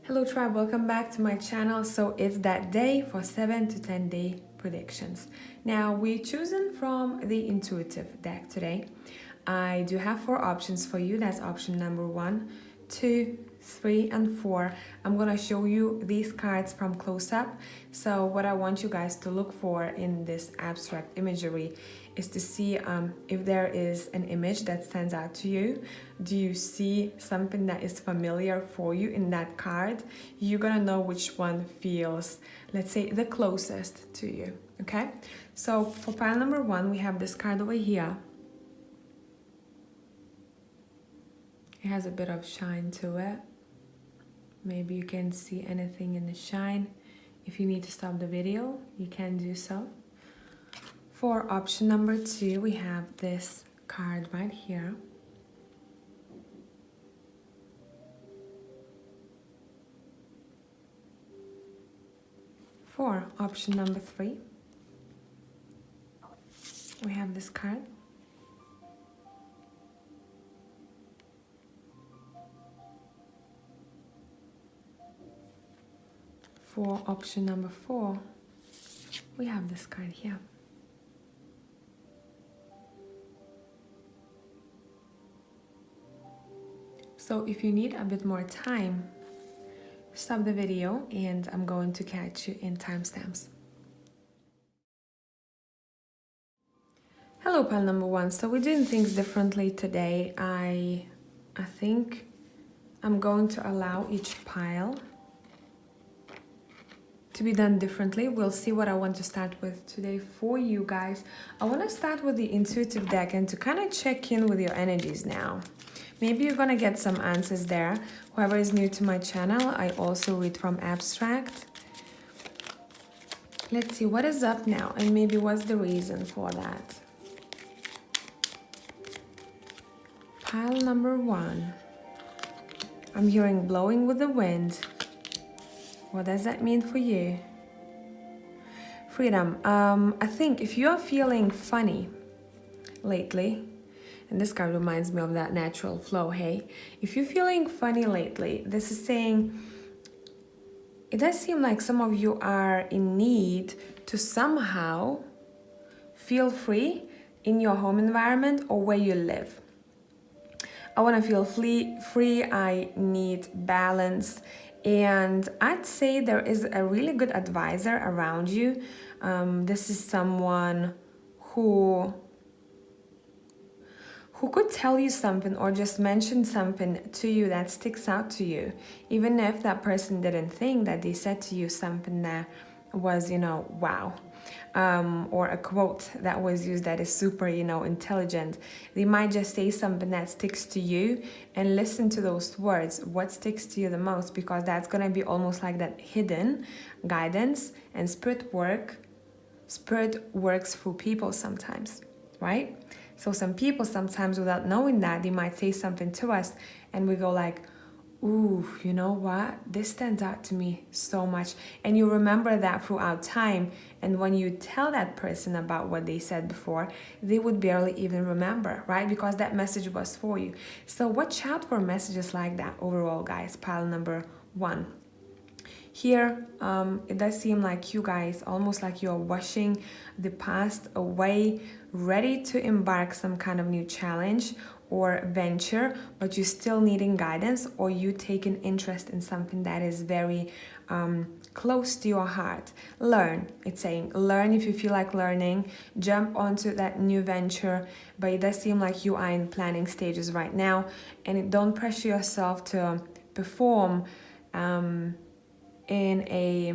Hello tribe, welcome back to my channel. So it's that day for 7 to 10 day predictions. Now we're choosing from the intuitive deck today. I do have 4 options for you. That's option number 1, 2, 3 and 4. I'm gonna show you these cards from close up. So what I want you guys to look for in this abstract imagery is to see if there is an image that stands out to you. Do you see something that is familiar for you in that card? You're gonna know which one feels, let's say, the closest to you, okay? So for pile number 1, we have this card over here. It has a bit of shine to it. Maybe you can see anything in the shine. If you need to stop the video, you can do so. For option number 2, we have this card right here. For option number 3, we have this card. For option number 4, we have this card here. So if you need a bit more time, stop the video and I'm going to catch you in timestamps. Hello pile number 1. So we're doing things differently today. I think I'm going to allow each pile to be done differently. We'll see what I want to start with today for you guys. I want to start with the intuitive deck and to kind of check in with your energies now. Maybe you're gonna get some answers there. Whoever is new to my channel, I also read from abstract. Let's see what is up now and maybe what's the reason for that. Pile number 1. I'm hearing blowing with the wind. What does that mean for you? Freedom. I think if you're feeling funny lately, and this card reminds me of that natural flow, hey? If you're feeling funny lately, this is saying, it does seem like some of you are in need to somehow feel free in your home environment or where you live. I want to feel free, I need balance. And I'd say there is a really good advisor around you. This is someone who could tell you something or just mention something to you that sticks out to you, even if that person didn't think that they said to you something that was, wow. Or a quote that was used that is super, intelligent. They might just say something that sticks to you, and listen to those words. What sticks to you the most? Because that's going to be almost like that hidden guidance. And spirit works through people sometimes, right? So some people sometimes, without knowing that, they might say something to us and we go like, ooh, you know what? This stands out to me so much. And you remember that throughout time. And when you tell that person about what they said before, they would barely even remember, right? Because that message was for you. So watch out for messages like that overall, guys. Pile number 1. Here, it does seem like you guys, almost like you're washing the past away, ready to embark some kind of new challenge or venture, but you're still needing guidance, or you taking interest in something that is very close to your heart. Learn, it's saying, learn if you feel like learning, jump onto that new venture, but it does seem like you are in planning stages right now, and don't pressure yourself to perform in a,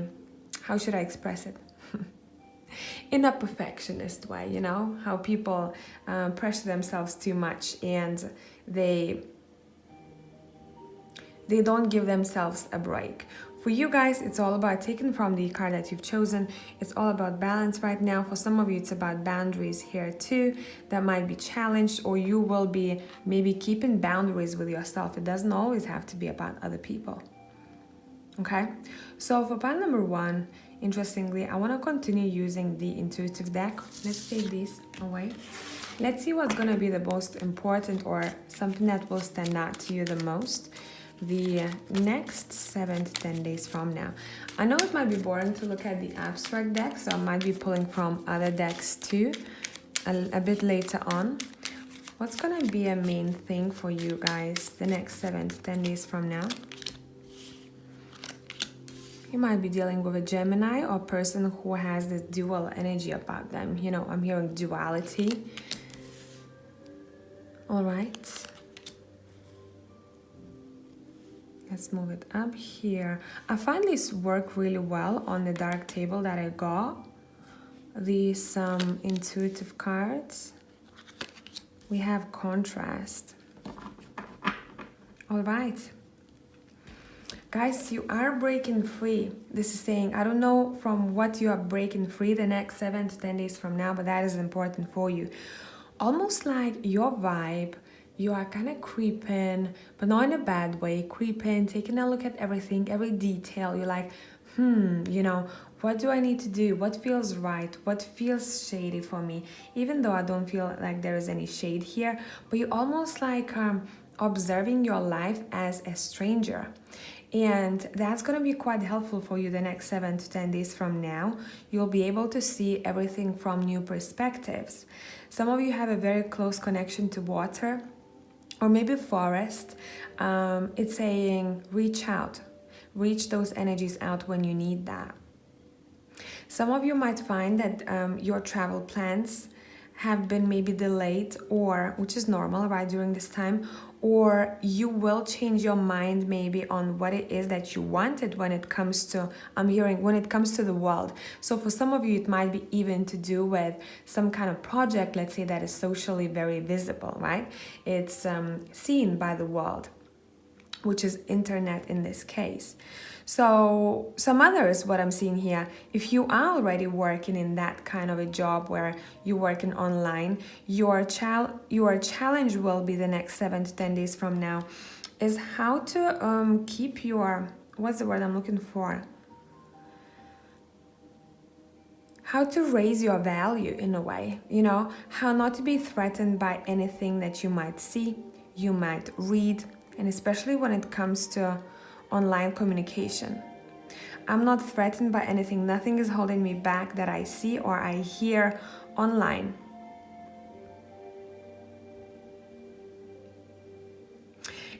how should I express it? In a perfectionist way, how people pressure themselves too much and they don't give themselves a break. For you guys, it's all about taking from the card that you've chosen. It's all about balance right now. For some of you, it's about boundaries here too that might be challenged, or you will be maybe keeping boundaries with yourself. It doesn't always have to be about other people. Okay, so for pile number 1, interestingly, I want to continue using the intuitive deck. Let's take these away. Let's see what's going to be the most important or something that will stand out to you the most. the next 7 to 10 days from now. I know it might be boring to look at the abstract deck, so I might be pulling from other decks too a bit later on. What's gonna be a main thing for you guys the next 7 to 10 days from now? You might be dealing with a Gemini or person who has this dual energy about them. You know, I'm hearing duality. All right. Let's move it up here. I find this work really well on the dark table that I got. These intuitive cards. We have contrast. All right. Guys, you are breaking free. This is saying, I don't know from what you are breaking free the next 7 to 10 days from now, but that is important for you. Almost like your vibe, you are kind of creeping, but not in a bad way, creeping, taking a look at everything, every detail. You're like, you know, what do I need to do? What feels right? What feels shady for me? Even though I don't feel like there is any shade here, but you almost like observing your life as a stranger. And that's going to be quite helpful for you the next 7 to 10 days from now. You'll be able to see everything from new perspectives. Some of you have a very close connection to water or maybe forest. It's saying reach out, reach those energies out when you need that. Some of you might find that your travel plans have been maybe delayed, or which is normal, right, during this time, or you will change your mind maybe on what it is that you wanted when it comes to, I'm hearing, when it comes to the world. So for some of you, it might be even to do with some kind of project, let's say, that is socially very visible, right? It's seen by the world, which is internet in this case. So some others, what I'm seeing here, if you are already working in that kind of a job where you're working online, your challenge will be the next 7 to 10 days from now is how to keep your, what's the word I'm looking for? How to raise your value in a way, you know, how not to be threatened by anything that you might see, you might read, and especially when it comes to online communication. I'm not threatened by anything. Nothing is holding me back that I see or I hear online.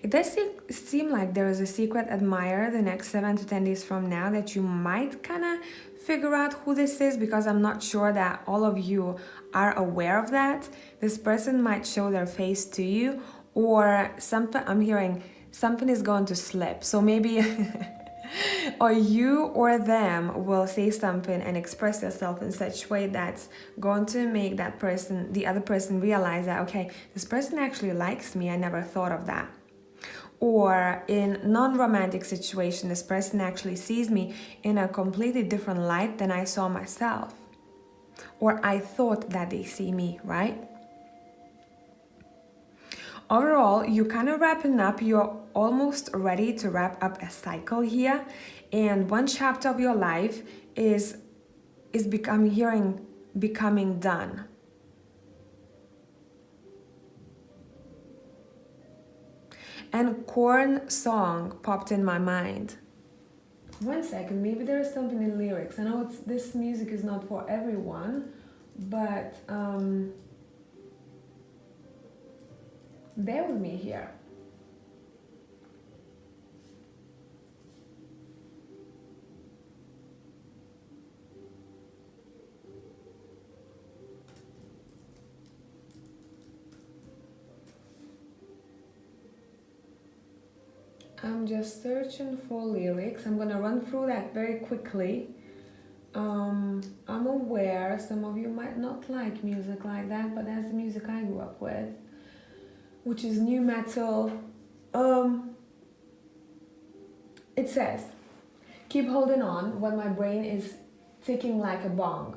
It does seem like there is a secret admirer the next 7 to 10 days from now that you might kind of figure out who this is, because I'm not sure that all of you are aware of that. This person might show their face to you, or something, I'm hearing something is going to slip. So maybe or you or them will say something and express yourself in such a way that's going to make that person, the other person, realize that, okay, this person actually likes me. I never thought of that. Or in non-romantic situation, this person actually sees me in a completely different light than I saw myself. Or I thought that they see me, right? Overall, you're kind of wrapping up, you're almost ready to wrap up a cycle here, and one chapter of your life is becoming done. And corn song popped in my mind. One second, maybe there is something in lyrics. I know this music is not for everyone, but bear with me here. I'm just searching for lyrics. I'm gonna run through that very quickly. I'm aware some of you might not like music like that, but that's the music I grew up with, which is new metal. It says, keep holding on when my brain is ticking like a bomb.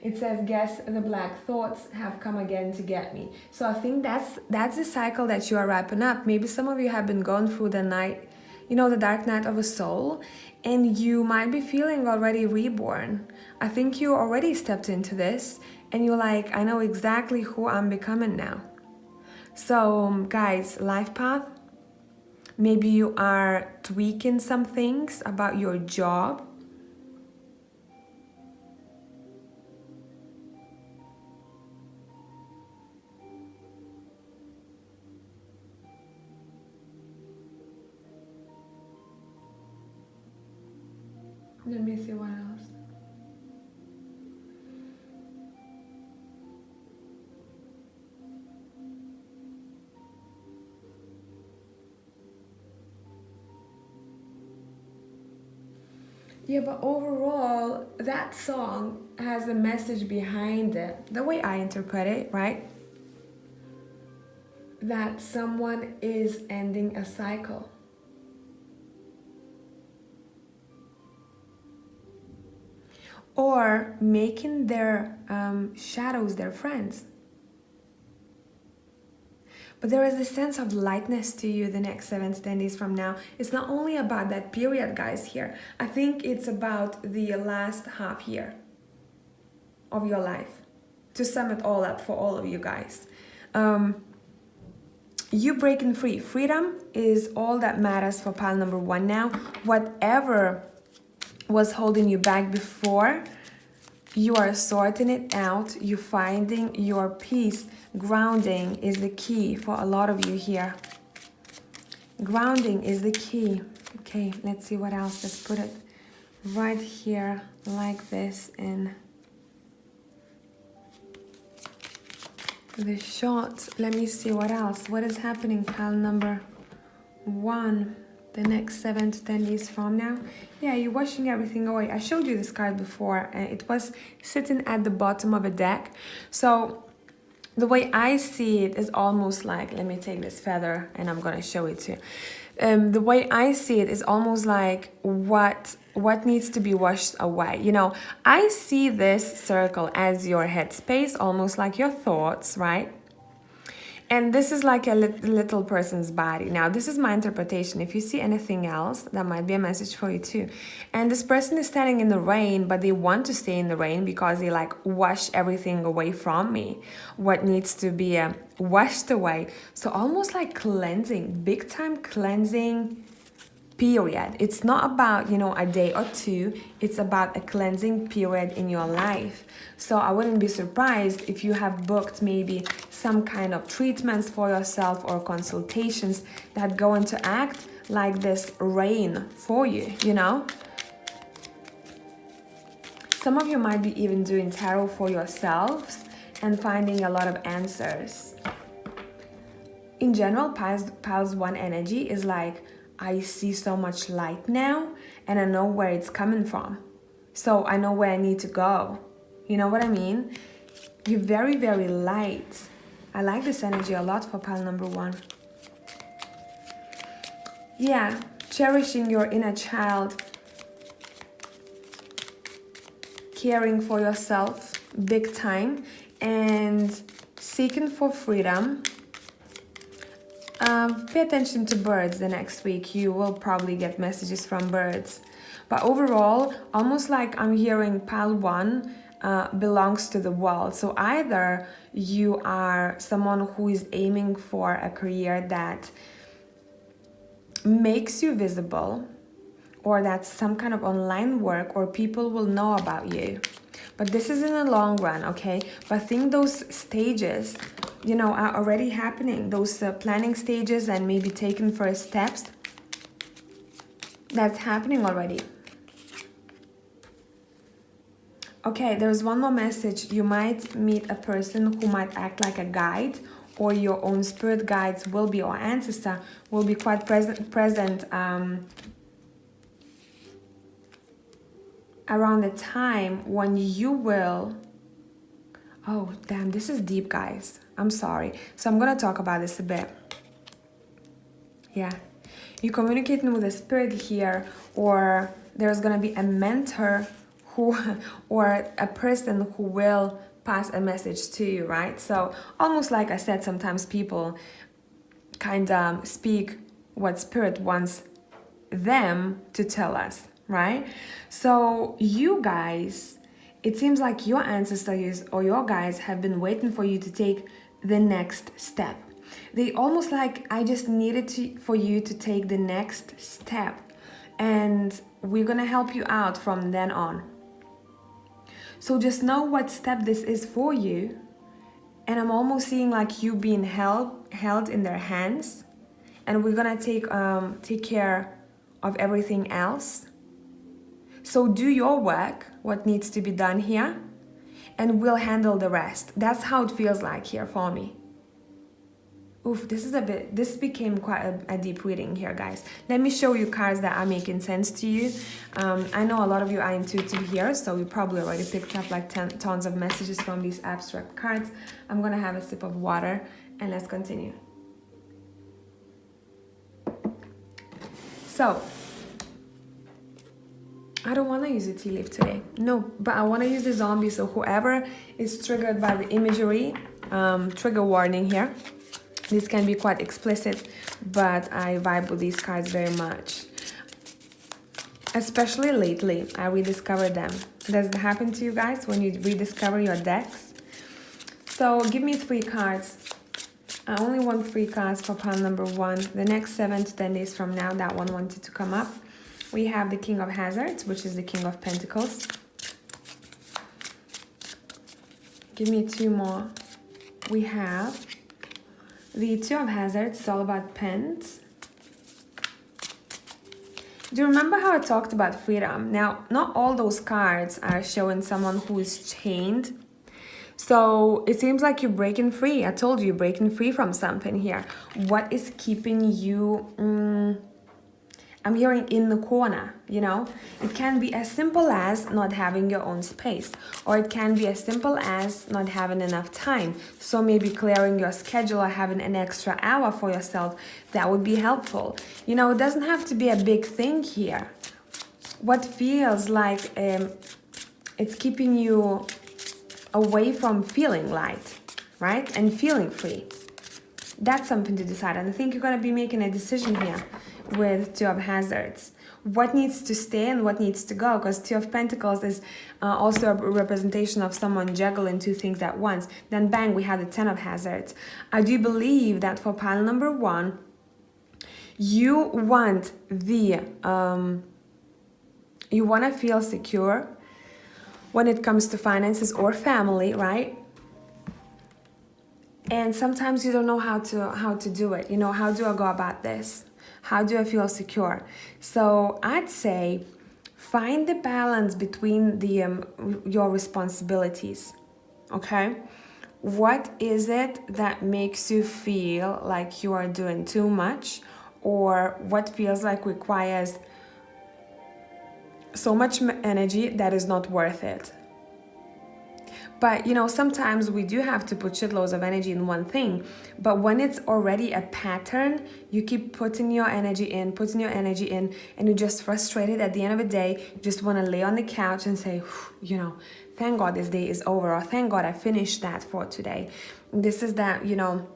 It says, guess the black thoughts have come again to get me. So I think that's the cycle that you are wrapping up. Maybe some of you have been going through the night, you know, the dark night of a soul, and you might be feeling already reborn. I think you already stepped into this and you're like, I know exactly who I'm becoming now. So guys, life path, maybe you are tweaking some things about your job. Let me see what else. Yeah, but overall, that song has a message behind it. The way I interpret it, right? That someone is ending a cycle. Or making their shadows their friends. But there is a sense of lightness to you the next 7 to 10 days from now. It's not only about that period, guys, here. I think it's about the last half year of your life. To sum it all up for all of you guys. You breaking free. Freedom is all that matters for pile number 1 now. Whatever was holding you back before, you are sorting it out. You're finding your peace. Grounding is the key for a lot of you here. Grounding is the key. Okay, let's see what else. Let's put it right here like this in the shot. Let me see what else. What is happening, pile number 1? The next 7 to 10 days from now. Yeah, you're washing everything away. I showed you this card before. It was sitting at the bottom of a deck. So the way I see it is almost like, let me take this feather and I'm gonna show it to you. The way I see it is almost like what needs to be washed away. You know, I see this circle as your headspace, almost like your thoughts, right? And this is like a little person's body. Now, this is my interpretation. If you see anything else, that might be a message for you too. And this person is standing in the rain, but they want to stay in the rain because they like wash everything away from me. What needs to be washed away. So almost like cleansing, big time cleansing period. It's not about, you know, a day or two. It's about a cleansing period in your life. So I wouldn't be surprised if you have booked maybe some kind of treatments for yourself or consultations that go into act like this rain for you, you know? Some of you might be even doing tarot for yourselves and finding a lot of answers. In general, Piles 1 energy is like, I see so much light now and I know where it's coming from. So I know where I need to go. You know what I mean? You're very, very light. I like this energy a lot for pile number 1. Yeah, cherishing your inner child. Caring for yourself, big time. And seeking for freedom. Pay attention to birds the next week. You will probably get messages from birds. But overall, almost like I'm hearing pile 1 belongs to the world. So either you are someone who is aiming for a career that makes you visible, or that's some kind of online work, or people will know about you. But this is in the long run, okay? But I think those stages, you know, are already happening. Those planning stages and maybe taking first steps, that's happening already. Okay, there's one more message. You might meet a person who might act like a guide, or your own spirit guides will be, or ancestor will be quite present around the time when you will... Oh, damn, this is deep, guys. I'm sorry. So I'm going to talk about this a bit. Yeah. You're communicating with a spirit here, or there's going to be a mentor who, or a person who will pass a message to you, right? So almost like I said, sometimes people kind of speak what spirit wants them to tell us, right? So you guys, it seems like your ancestors or your guides have been waiting for you to take the next step. They almost like I just needed for you to take the next step, and we're gonna help you out from then on. So just know what step this is for you. And I'm almost seeing like you being held in their hands, and we're gonna take care of everything else. So do your work, what needs to be done here, and we'll handle the rest. That's how it feels like here for me. Oof, this became quite a deep reading here, guys. Let me show you cards that are making sense to you. I know a lot of you are intuitive here, so you probably already picked up like tons of messages from these abstract cards. I'm gonna have a sip of water and let's continue. So, I don't want to use a tea leaf today. No, but I want to use the zombie, so whoever is triggered by the imagery, trigger warning here. This can be quite explicit, but I vibe with these cards very much. Especially lately, I rediscovered them. Does it happen to you guys when you rediscover your decks? So give me 3 cards. I only want 3 cards for pile number 1. The next 7 to 10 days from now, that one wanted to come up. We have the King of Hazards, which is the King of Pentacles. Give me 2 more. We have the 2 of Hazards. It's all about pens. Do you remember how I talked about freedom? Now, not all those cards are showing someone who is chained. So it seems like you're breaking free. I told you, you're breaking free from something here. What is keeping you... I'm hearing in the corner, you know? It can be as simple as not having your own space, or it can be as simple as not having enough time. So maybe clearing your schedule or having an extra hour for yourself, that would be helpful. You know, it doesn't have to be a big thing here. What feels like it's keeping you away from feeling light, right? And feeling free. That's something to decide. And I think you're going to be making a decision here with 2 of Hazards. What needs to stay and what needs to go? Because 2 of Pentacles is also a representation of someone juggling 2 things at once. Then bang, we have the 10 of Hazards. I do believe that for pile number 1, you want the you want to feel secure when it comes to finances or family, right? And sometimes you don't know how to do it. You know, how do I go about this? How do I feel secure? So I'd say find the balance between the your responsibilities, okay? What is it that makes you feel like you are doing too much, or what feels like requires so much energy that is not worth it? But, you know, sometimes we do have to put shitloads of energy in one thing. But when it's already a pattern, you keep putting your energy in, and you're just frustrated at the end of the day. You just want to lay on the couch and say, you know, thank God this day is over, or thank God I finished that for today. This is that, you know,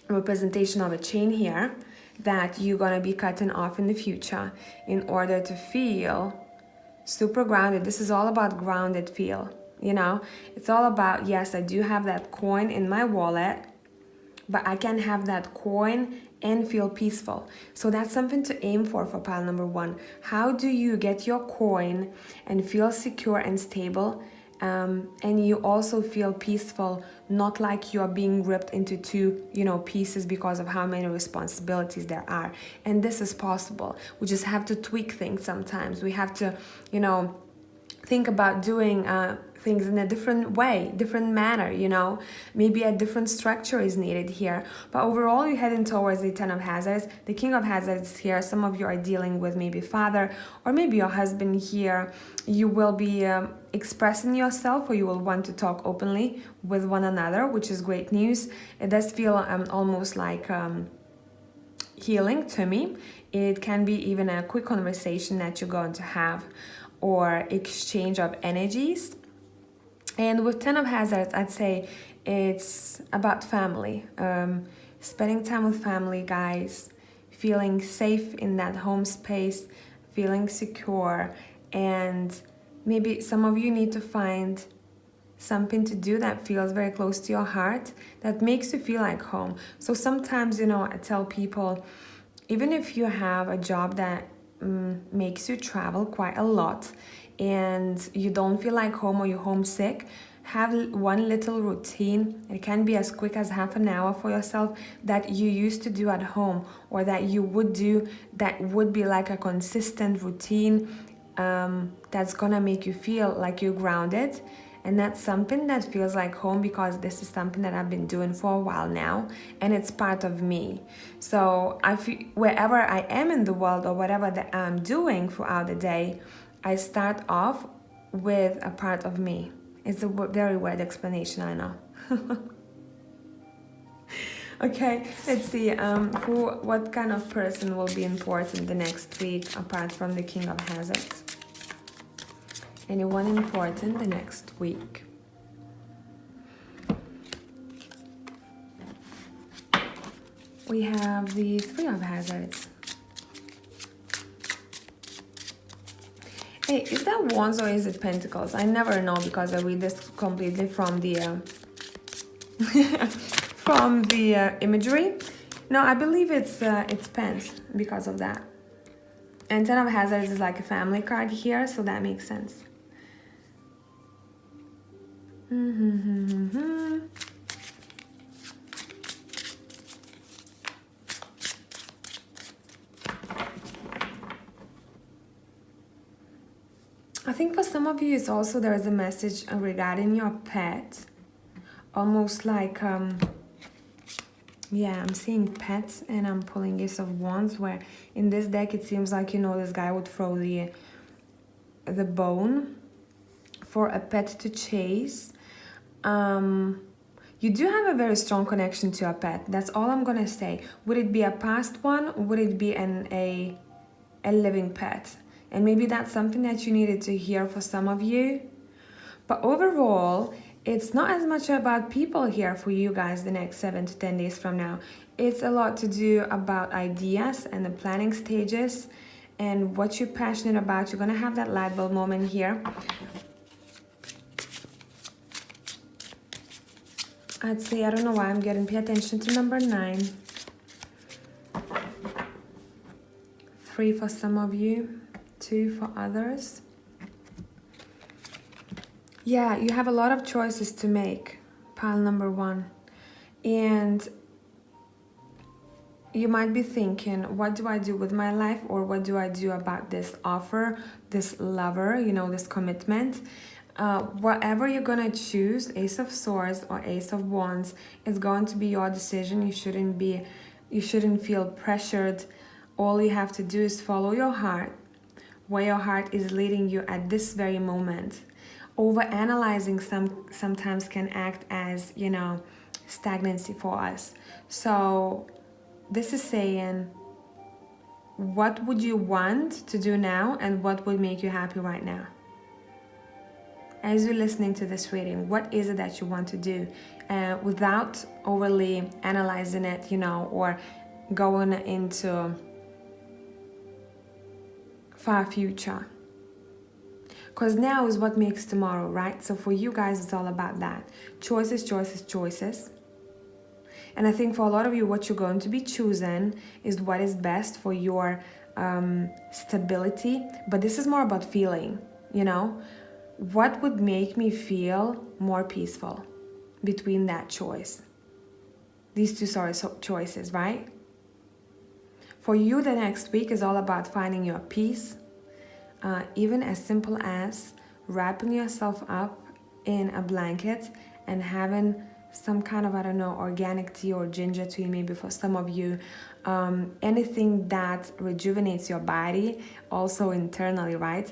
representation of a chain here that you're going to be cutting off in the future in order to feel super grounded. This is all about grounded feel. You know, it's all about, yes, I do have that coin in my wallet, but I can have that coin and feel peaceful. So that's something to aim for pile number 1. How do you get your coin and feel secure and stable, and you also feel peaceful, not like you're being ripped into 2, you know, pieces because of how many responsibilities there are. And this is possible. We just have to tweak things sometimes. We have to, you know, think about doing things in a different way, different manner, you know. Maybe a different structure is needed here. But overall, you're heading towards the 10 of Hazards. The King of Hazards here. Some of you are dealing with maybe father or maybe your husband here. You will be expressing yourself, or you will want to talk openly with one another, which is great news. It does feel almost like healing to me. It can be even a quick conversation that you're going to have, or exchange of energies. And with 10 of Hazards, I'd say it's about family. Spending time with family, guys. Feeling safe in that home space. Feeling secure. And maybe some of you need to find something to do that feels very close to your heart, that makes you feel like home. So sometimes, you know, I tell people, even if you have a job that makes you travel quite a lot and you don't feel like home or you're homesick, have one little routine. It can be as quick as half an hour for yourself that you used to do at home, or that you would do, that would be like a consistent routine that's gonna make you feel like you're grounded. And that's something that feels like home, because this is something that I've been doing for a while now, and it's part of me. So I feel wherever I am in the world, or whatever that I'm doing throughout the day, I start off with a part of me. It's a very weird explanation, I know. Okay, let's see. What kind of person will be important the next week apart from the King of Hazards? Anyone important the next week? We have the Three of Hazards. Hey, is that Wands or is it Pentacles? I never know, because I read this completely from the from the imagery. No, I believe it's Pence because of that. And Ten of Hazards is like a family card here, so that makes sense. I think for some of you, it's also there is a message regarding your pet, almost like yeah, I'm seeing pets, and I'm pulling Ace of Wands, where in this deck it seems like, you know, this guy would throw the bone for a pet to chase. You do have a very strong connection to your pet. That's all I'm gonna say. Would it be a past one? Would it be a living pet? And maybe that's something that you needed to hear for some of you. But overall, it's not as much about people here for you guys the next 7 to 10 days from now. It's a lot to do about ideas and the planning stages and what you're passionate about. You're gonna have that light bulb moment here. I'd say, I don't know why I'm getting, pay attention to number 9. 3 for some of you, 2 for others. Yeah, you have a lot of choices to make, pile number 1. And you might be thinking, what do I do with my life, or what do I do about this offer, this lover, you know, this commitment? Whatever you're gonna choose, Ace of Swords or Ace of Wands, is going to be your decision. You shouldn't feel pressured. All you have to do is follow your heart, where your heart is leading you at this very moment. Overanalyzing sometimes can act as, you know, stagnancy for us. So this is saying, what would you want to do now, and what would make you happy right now? As you're listening to this reading, what is it that you want to do, without overly analyzing it, you know, or going into far future? Because now is what makes tomorrow, right? So for you guys, it's all about that. Choices, choices, choices. And I think for a lot of you, what you're going to be choosing is what is best for your stability. But this is more about feeling, you know? What would make me feel more peaceful between that choice? These two choices, right? For you, the next week is all about finding your peace. Even as simple as wrapping yourself up in a blanket and having some kind of, I don't know, organic tea or ginger tea, maybe for some of you. Anything that rejuvenates your body, also internally, right?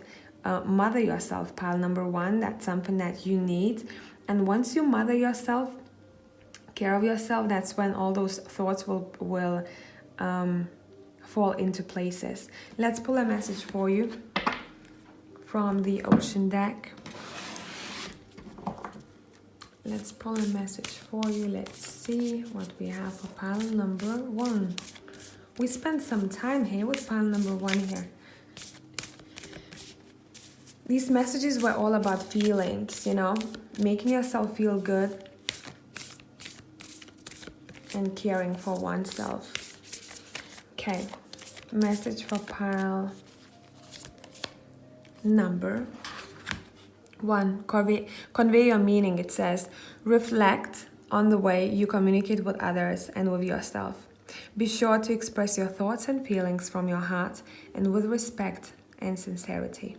Mother yourself, pile number 1. That's something that you need. And once you mother yourself, care of yourself, that's when all those thoughts will fall into places. Let's pull a message for you from the Ocean deck. Let's pull a message for you. Let's see what we have for pile number 1. We spent some time here with pile number 1 here. these messages were all about feelings, you know, making yourself feel good and caring for oneself. Okay, message for pile number 1. Convey your meaning. It says, reflect on the way you communicate with others and with yourself. Be sure to express your thoughts and feelings from your heart and with respect and sincerity.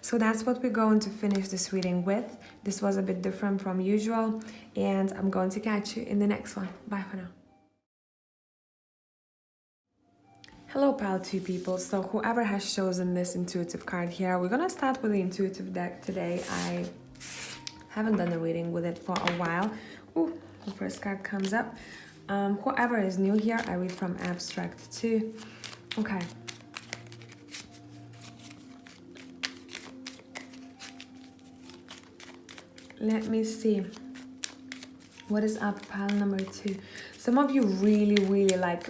So that's what we're going to finish this reading with. This was a bit different from usual, and I'm going to catch you in the next one. Bye for now. Hello, pile 2 people. So whoever has chosen this intuitive card here, we're gonna start with the intuitive deck today. I haven't done a reading with it for a while. Ooh, the first card comes up. Whoever is new here, I read from abstract too. Okay. Let me see. What is up, pile number 2? Some of you really like,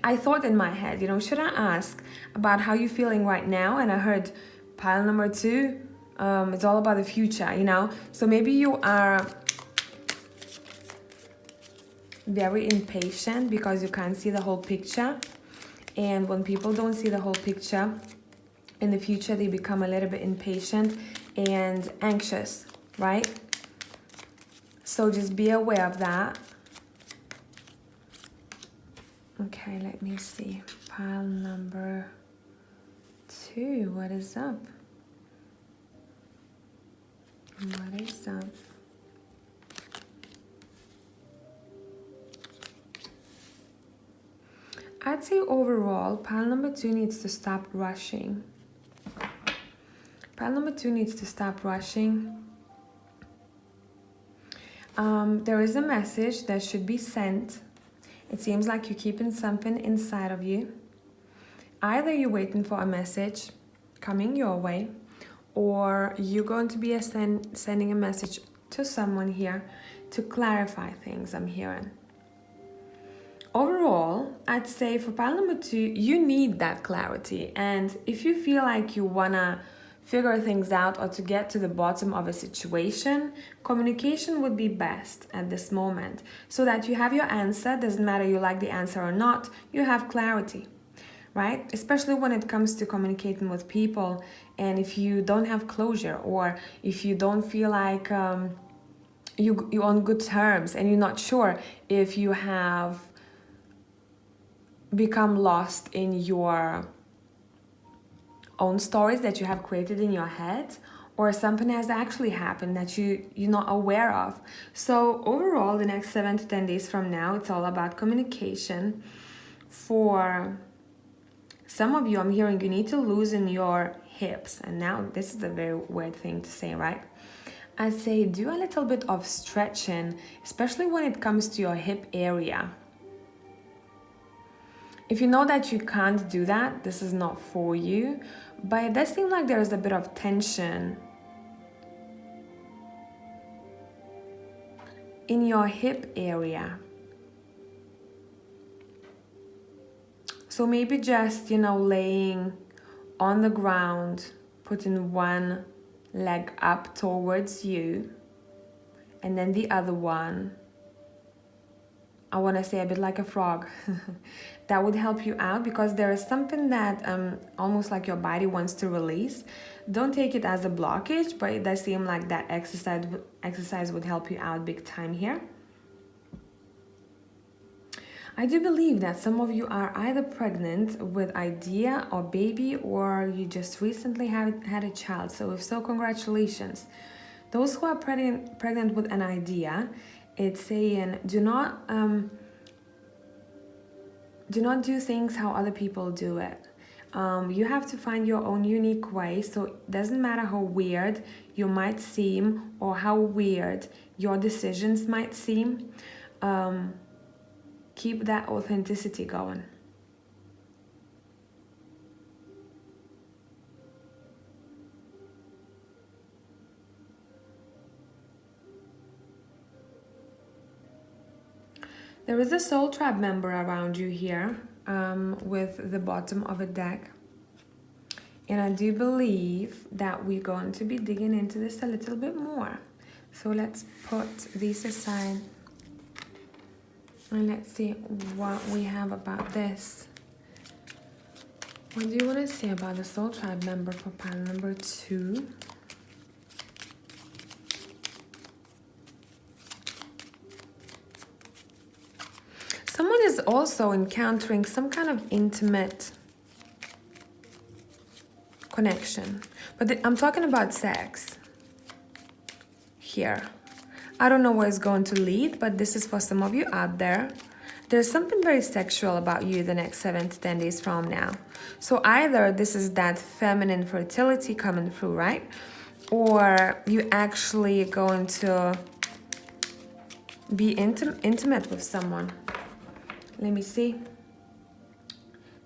I thought in my head, you know, should I ask about how you're feeling right now? And I heard pile number 2, it's all about the future, you know? So maybe you are very impatient because you can't see the whole picture. And when people don't see the whole picture, in the future, they become a little bit impatient and anxious, right? So just be aware of that. Okay, let me see. Pile number 2, what is up? What is up? I'd say overall, pile number 2 needs to stop rushing. Pile number 2 needs to stop rushing. There is a message that should be sent. It seems like you're keeping something inside of you. Either you're waiting for a message coming your way, or you're going to be sending a message to someone here to clarify things, I'm hearing. Overall, I'd say for pile number 2, you need that clarity. And if you feel like you wanna figure things out or to get to the bottom of a situation, communication would be best at this moment, so that you have your answer. Doesn't matter you like the answer or not, you have clarity, right? Especially when it comes to communicating with people, and if you don't have closure, or if you don't feel like you're on good terms and you're not sure if you have become lost in your own stories that you have created in your head, or something has actually happened that you're not aware of. So overall, the next 7 to 10 days from now, it's all about communication. For some of you, I'm hearing you need to loosen your hips. And now this is a very weird thing to say, right? I say do a little bit of stretching, especially when it comes to your hip area. If you know that you can't do that, this is not for you. But it does seem like there is a bit of tension in your hip area. So maybe just, you know, laying on the ground, putting one leg up towards you, and then the other one, I want to say a bit like a frog. That would help you out, because there is something that almost like your body wants to release. Don't take it as a blockage, but it does seem like that exercise would help you out big time here. I do believe that some of you are either pregnant with idea or baby, or you just recently had a child. So if so, congratulations. Those who are pregnant with an idea, it's saying do not do things how other people do it. You have to find your own unique way. So it doesn't matter how weird you might seem or how weird your decisions might seem. Keep that authenticity going. There is a soul tribe member around you here with the bottom of a deck. And I do believe that we're going to be digging into this a little bit more. So let's put these aside and let's see what we have about this. What do you want to say about the soul tribe member for pile number 2? Someone is also encountering some kind of intimate connection, but I'm talking about sex here. I don't know where it's going to lead, but this is for some of you out there. There's something very sexual about you the next 7 to 10 days from now. So either this is that feminine fertility coming through, right? Or you actually going to be intimate with someone. Let me see.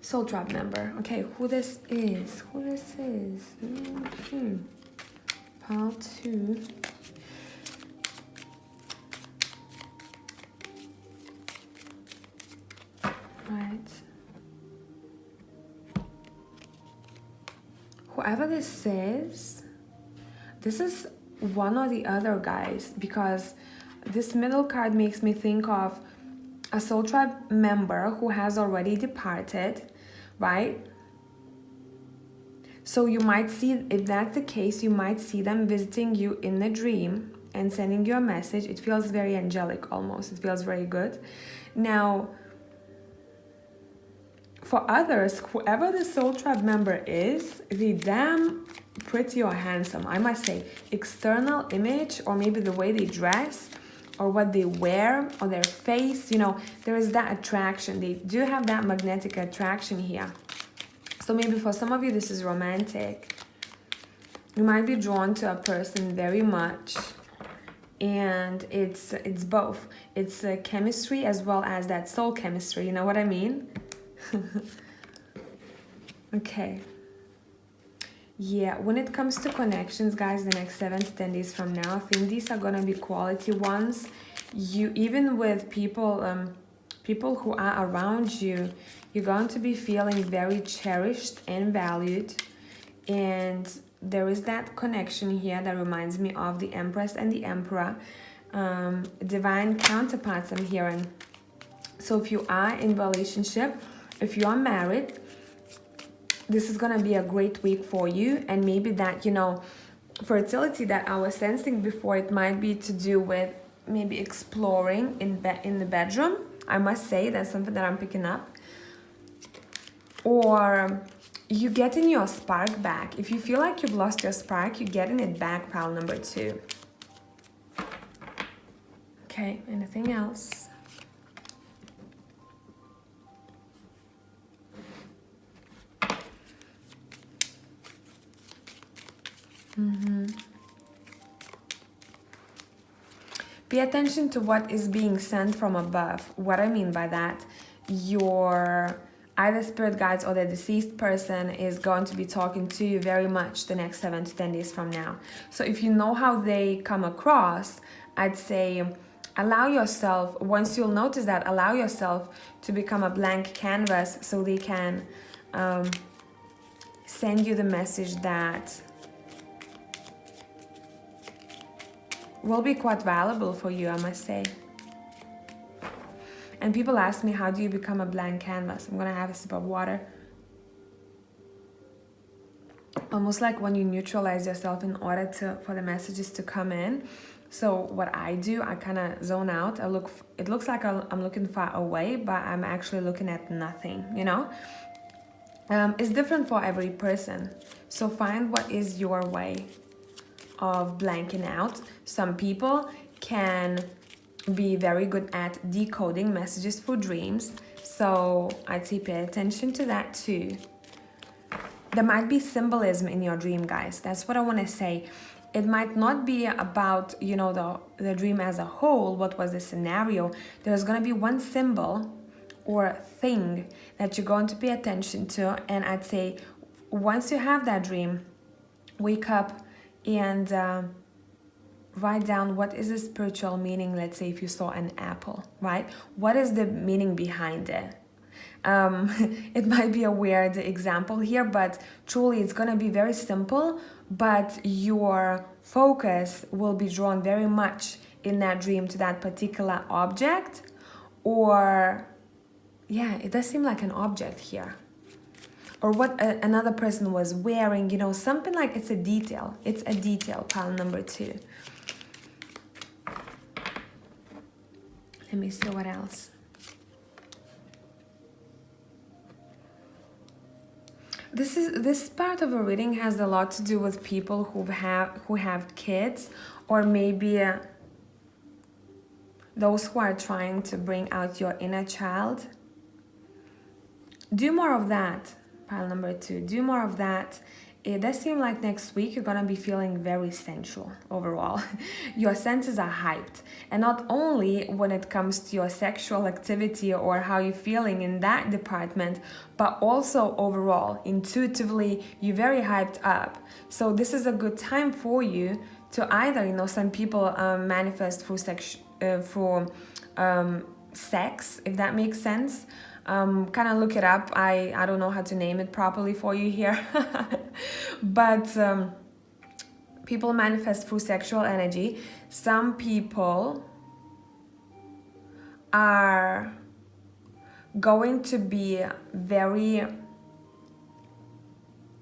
Soul tribe member. Okay, who this is? Pile 2. Right. Whoever this is one or the other, guys, because this middle card makes me think of a soul tribe member who has already departed, right? So you might see, if that's the case, you might see them visiting you in the dream and sending you a message. It feels very angelic almost. It feels very good. Now, for others, whoever the soul tribe member is, they damn pretty or handsome. I must say, external image, or maybe the way they dress, or what they wear, or their face, you know, there is that attraction. They do have that magnetic attraction here. So maybe for some of you, this is romantic. You might be drawn to a person very much. And it's both. It's chemistry as well as that soul chemistry. You know what I mean? Okay. Yeah, when it comes to connections, guys, the next 7 to 10 days from now, I think these are gonna be quality ones. You, even with people who are around you, you're going to be feeling very cherished and valued. And there is that connection here that reminds me of the Empress and the Emperor. Divine counterparts I'm hearing. So if you are in relationship, if you are married, this is gonna be a great week for you. And maybe that, you know, fertility that I was sensing before, it might be to do with maybe exploring in the bedroom. I must say that's something that I'm picking up. Or you getting your spark back. If you feel like you've lost your spark, you're getting it back, pile number 2. Okay, anything else? Pay attention to what is being sent from above. What I mean by that, your either spirit guides or the deceased person is going to be talking to you very much the next 7 to 10 days from now. So if you know how they come across, I'd say allow yourself, once you'll notice that, allow yourself to become a blank canvas so they can send you the message that will be quite valuable for you, I must say. And people ask me, how do you become a blank canvas? I'm gonna have a sip of water. Almost like when you neutralize yourself in order for the messages to come in. So what I do, I kind of zone out. It looks like I'm looking far away, but I'm actually looking at nothing, you know? It's different for every person. So find what is your way of blanking out. Some people can be very good at decoding messages for dreams, so I'd say pay attention to that too. There might be symbolism in your dream, guys. That's what I want to say. It might not be about, you know, the dream as a whole. What was the scenario? There's going to be one symbol or thing that you're going to pay attention to, and I'd say once you have that dream, wake up and write down what is the spiritual meaning. Let's say if you saw an apple, right? What is the meaning behind it? It might be a weird example here, but truly it's gonna be very simple, but your focus will be drawn very much in that dream to that particular object, or yeah, it does seem like an object here, or what another person was wearing, you know, something like it's a detail. It's a detail, pile number 2. Let me see what else. This part of a reading has a lot to do with people who have kids, or maybe those who are trying to bring out your inner child. Do more of that, pile number 2. Do more of that. It does seem like next week you're gonna be feeling very sensual overall. Your senses are hyped, and not only when it comes to your sexual activity or how you're feeling in that department, but also overall, intuitively, you're very hyped up. So this is a good time for you to either, you know, some people manifest through sex, if that makes sense. Kind of look it up. I don't know how to name it properly for you here. But people manifest through sexual energy. Some people are going to be very,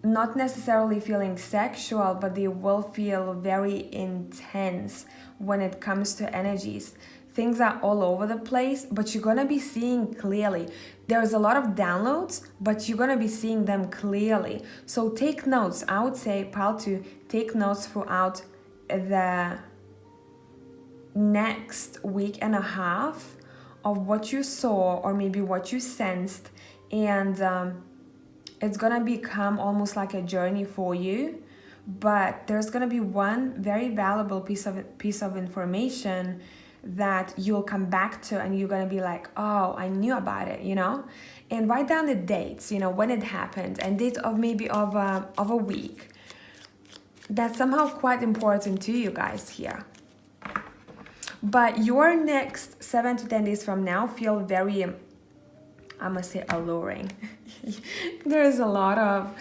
not necessarily feeling sexual, but they will feel very intense when it comes to energies. Things are all over the place, but you're gonna be seeing clearly. There's a lot of downloads, but you're gonna be seeing them clearly. So take notes. I would say, pile 2, take notes throughout the next week and a half of what you saw or maybe what you sensed, and it's gonna become almost like a journey for you. But there's gonna be one very valuable piece of information that you'll come back to, and you're gonna be like, oh, I knew about it, you know. And write down the dates, you know, when it happened, and date of maybe of a week. That's somehow quite important to you guys here. But your next 7 to 10 days from now feel very, I'm gonna say, alluring. there's a lot of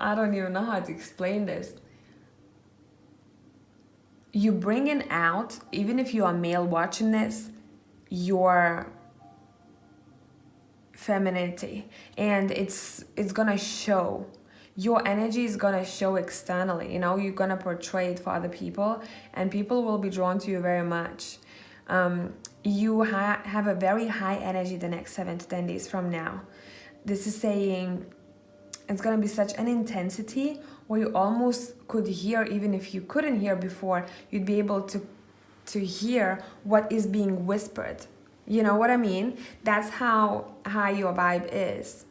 I don't even know how to explain this. You bringing out, even if you are male watching this, your femininity, and it's gonna show. Your energy is gonna show externally, you know. You're gonna portray it for other people, and people will be drawn to you very much. You have a very high energy the next 7 to 10 days from now. This is saying it's gonna be such an intensity where you almost could hear, even if you couldn't hear before, you'd be able to hear what is being whispered. You know what I mean? That's how high your vibe is.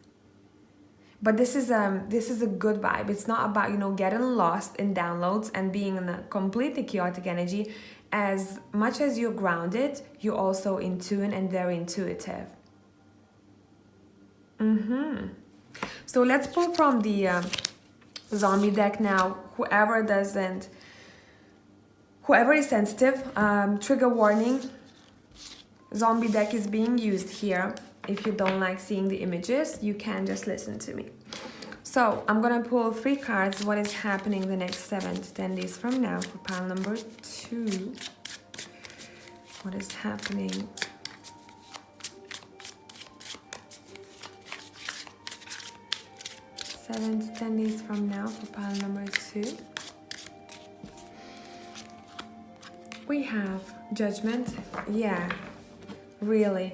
But this is a good vibe. It's not about, you know, getting lost in downloads and being in a completely chaotic energy. As much as you're grounded, you're also in tune and very intuitive. So let's pull from the zombie deck now. Whoever is sensitive, trigger warning. Zombie deck is being used here. If you don't like seeing the images, you can just listen to me. So I'm gonna pull 3 cards. What is happening the next 7 to 10 days from now for pile number 2? What is happening? Seven to 10 days from now for pile number 2. We have Judgment. Yeah, really.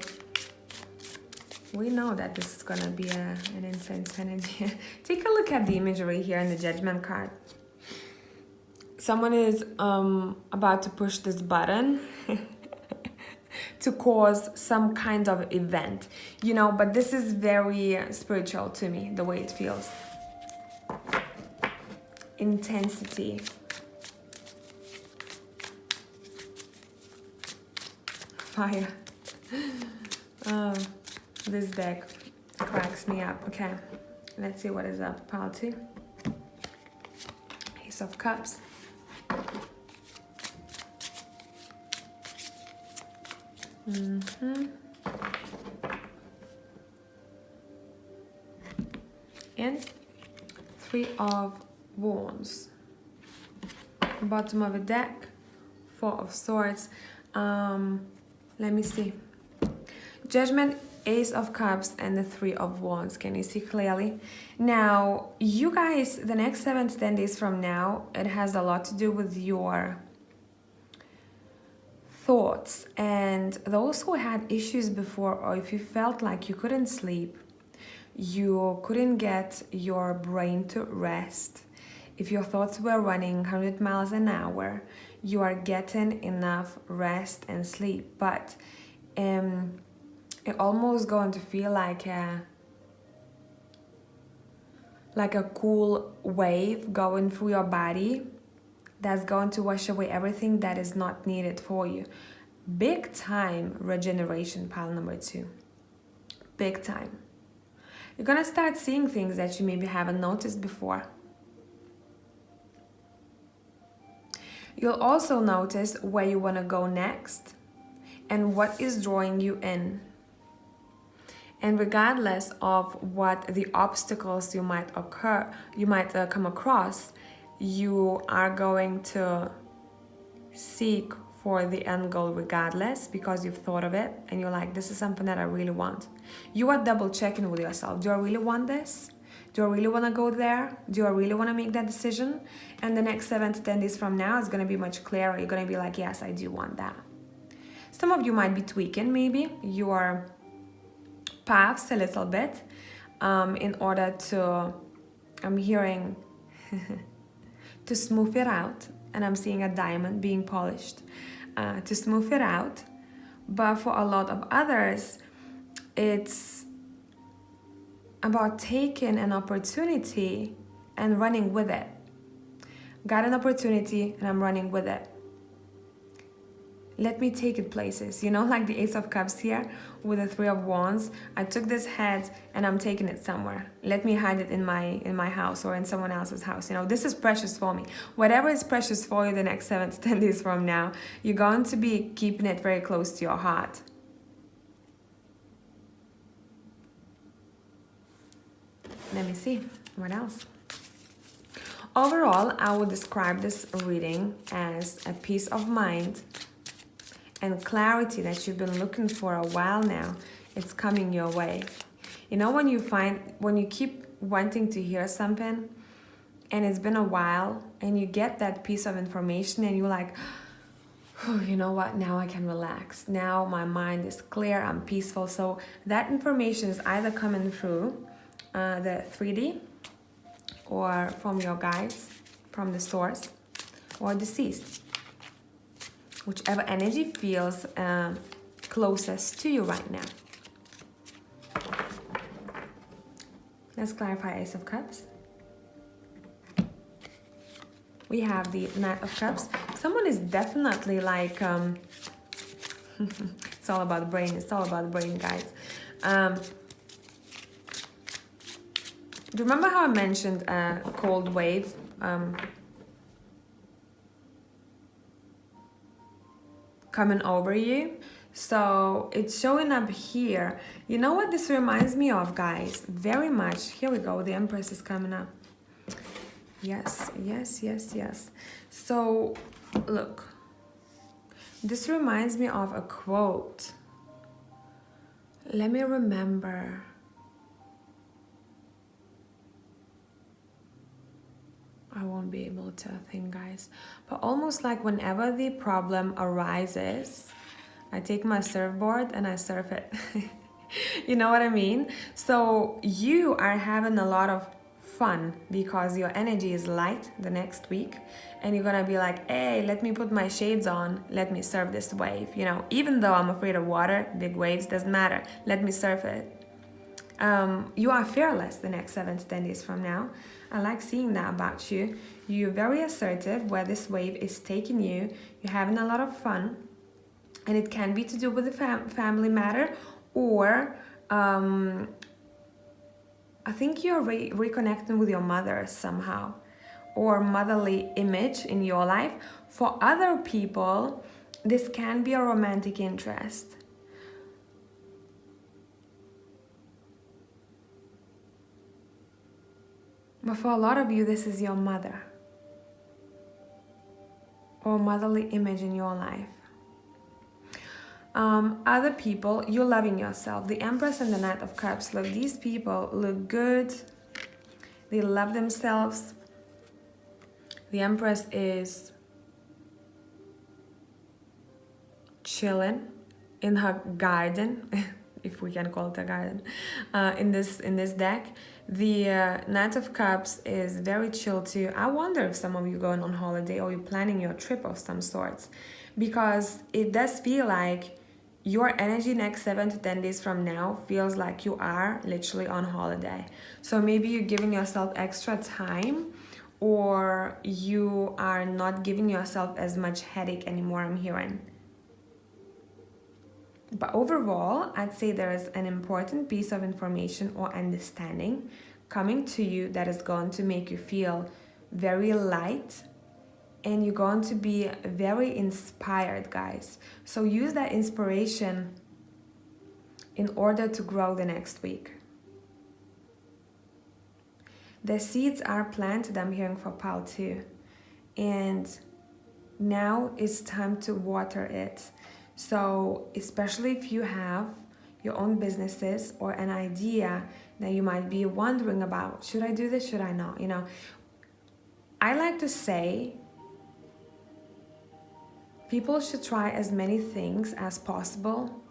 We know that this is gonna be an intense energy. Take a look at the imagery here in the Judgment card. Someone is about to push this button to cause some kind of event, you know, but this is very spiritual to me, the way it feels. Intensity. Fire. This deck cracks me up. Okay, let's see what is up. Pile 2. Ace of Cups. and Three of Wands. Bottom of the deck, Four of Swords. Let me see. Judgment, Ace of Cups, and the Three of Wands. Can you see clearly? Now, you guys, the next 7 to 10 days from now, it has a lot to do with your thoughts. And those who had issues before, or if you felt like you couldn't sleep, you couldn't get your brain to rest, if your thoughts were running 100 miles an hour, you are getting enough rest and sleep. But it almost going to feel like a cool wave going through your body that's going to wash away everything that is not needed for you. Big time regeneration, pile number 2. Big time. You're gonna start seeing things that you maybe haven't noticed before. You'll also notice where you want to go next and what is drawing you in. And regardless of what the obstacles you might come across, you are going to seek for the end goal regardless, because you've thought of it and you're like, this is something that I really want. You are double checking with yourself. Do I really want this? Do I really want to go there? Do I really want to make that decision? And the next 7 to 10 days from now is going to be much clearer. You're going to be like, yes, I do want that. Some of you might be tweaking maybe your paths a little bit in order to, I'm hearing, to smooth it out. And I'm seeing a diamond being polished to smooth it out. But for a lot of others, it's about taking an opportunity and running with it. Got an opportunity and I'm running with it. Let me take it places. You know, like the Ace of Cups here with the Three of Wands. I took this head and I'm taking it somewhere. Let me hide it in my house or in someone else's house. You know, this is precious for me. Whatever is precious for you the next 7 to 10 days from now, you're going to be keeping it very close to your heart. Let me see. What else? Overall, I would describe this reading as a peace of mind and clarity that you've been looking for a while now. It's coming your way. You know, when you keep wanting to hear something and it's been a while and you get that piece of information and you're like, oh, you know what, now I can relax. Now my mind is clear, I'm peaceful. So that information is either coming through the 3D or from your guides, from the source, or deceased. Whichever energy feels closest to you right now. Let's clarify Ace of Cups. We have the Knight of Cups. Someone is definitely like, it's all about the brain. It's all about the brain, guys. Do you remember how I mentioned a cold wave? Coming over you? So it's showing up here. You know what this reminds me of, guys? Very much. Here we go. The Empress is coming up. Yes, yes, yes, yes. So, look. This reminds me of a quote. Let me remember. I won't be able to think, guys. But almost like whenever the problem arises, I take my surfboard and I surf it. You know what I mean? So you are having a lot of fun because your energy is light the next week. And you're gonna be like, hey, let me put my shades on. Let me surf this wave. You know, even though I'm afraid of water, big waves, doesn't matter. Let me surf it. You are fearless the next 7 to 10 days from now. I like seeing that about you. You're very assertive where this wave is taking you. You're having a lot of fun. And it can be to do with the family matter, or I think you're reconnecting with your mother somehow, or motherly image in your life. For other people, this can be a romantic interest. But for a lot of you, this is your mother or motherly image in your life. Other people, you're loving yourself. The Empress and the Knight of Cups. Look, these people look good. They love themselves. The Empress is chilling in her garden, if we can call it a garden, in this deck. The Knight of Cups is very chill too. I wonder if some of you going on holiday or you're planning your trip of some sorts, because it does feel like your energy next 7 to 10 days from now feels like you are literally on holiday. So maybe you're giving yourself extra time, or you are not giving yourself as much headache anymore, I'm hearing. But overall, I'd say there is an important piece of information or understanding coming to you that is going to make you feel very light, and you're going to be very inspired, guys. So use that inspiration in order to grow the next week. The seeds are planted, I'm hearing for Pal too. And now it's time to water it. So especially if you have your own businesses or an idea that you might be wondering about, should I do this, should I not? You know, I like to say people should try as many things as possible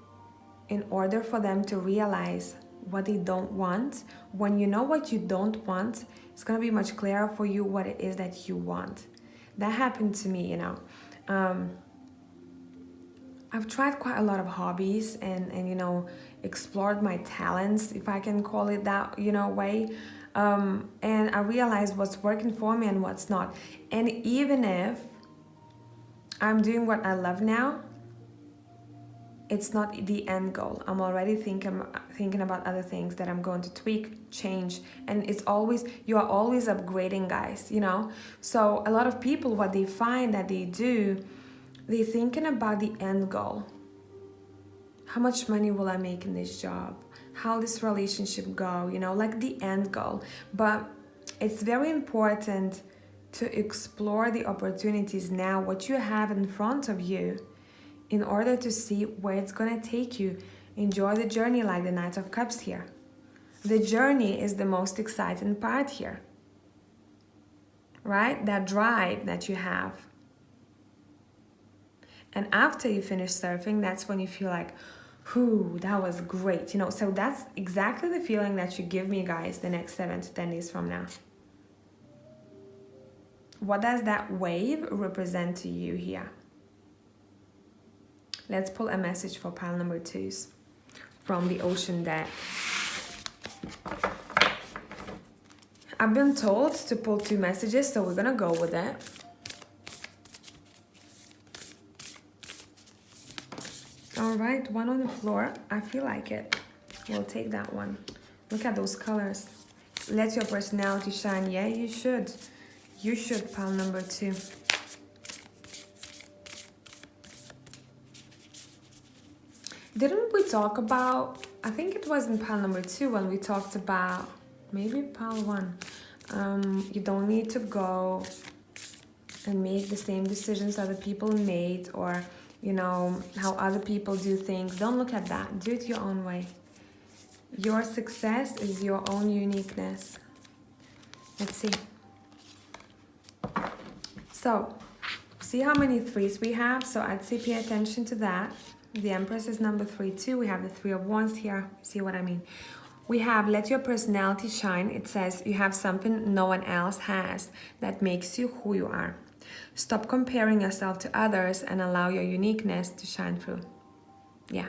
in order for them to realize what they don't want. When you know what you don't want, it's going to be much clearer for you what it is that you want. That happened to me, you know. I've tried quite a lot of hobbies and you know, explored my talents, if I can call it that, you know, way. And I realized what's working for me and what's not. And even if I'm doing what I love now, it's not the end goal. I'm already thinking about other things that I'm going to tweak, change, and it's always, you are always upgrading, guys, you know. So a lot of people, what they find that they do, they're thinking about the end goal. How much money will I make in this job? How this relationship go? You know, like the end goal. But it's very important to explore the opportunities now, what you have in front of you, in order to see where it's gonna take you. Enjoy the journey, like the Knight of Cups here. The journey is the most exciting part here, right? That drive that you have. And after you finish surfing, that's when you feel like, whew, that was great. You know, so that's exactly the feeling that you give me, guys, the next 7 to 10 days from now. What does that wave represent to you here? Let's pull a message for pile number 2s from the Ocean deck. I've been told to pull 2 messages, so we're gonna go with it. All right, one on the floor. I feel like it. We'll take that one. Look at those colors. Let your personality shine. Yeah, you should. You should, pile number 2. Didn't we talk about, I think it was in pile number 2 when we talked about, maybe pile 1. You don't need to go and make the same decisions other people made, or you know, how other people do things. Don't look at that. Do it your own way. Your success is your own uniqueness. Let's see. So, see how many 3s we have? So I'd say pay attention to that. The Empress is number 3 too. We have the 3 of Wands here. See what I mean? We have let your personality shine. It says you have something no one else has that makes you who you are. Stop comparing yourself to others and allow your uniqueness to shine through. Yeah.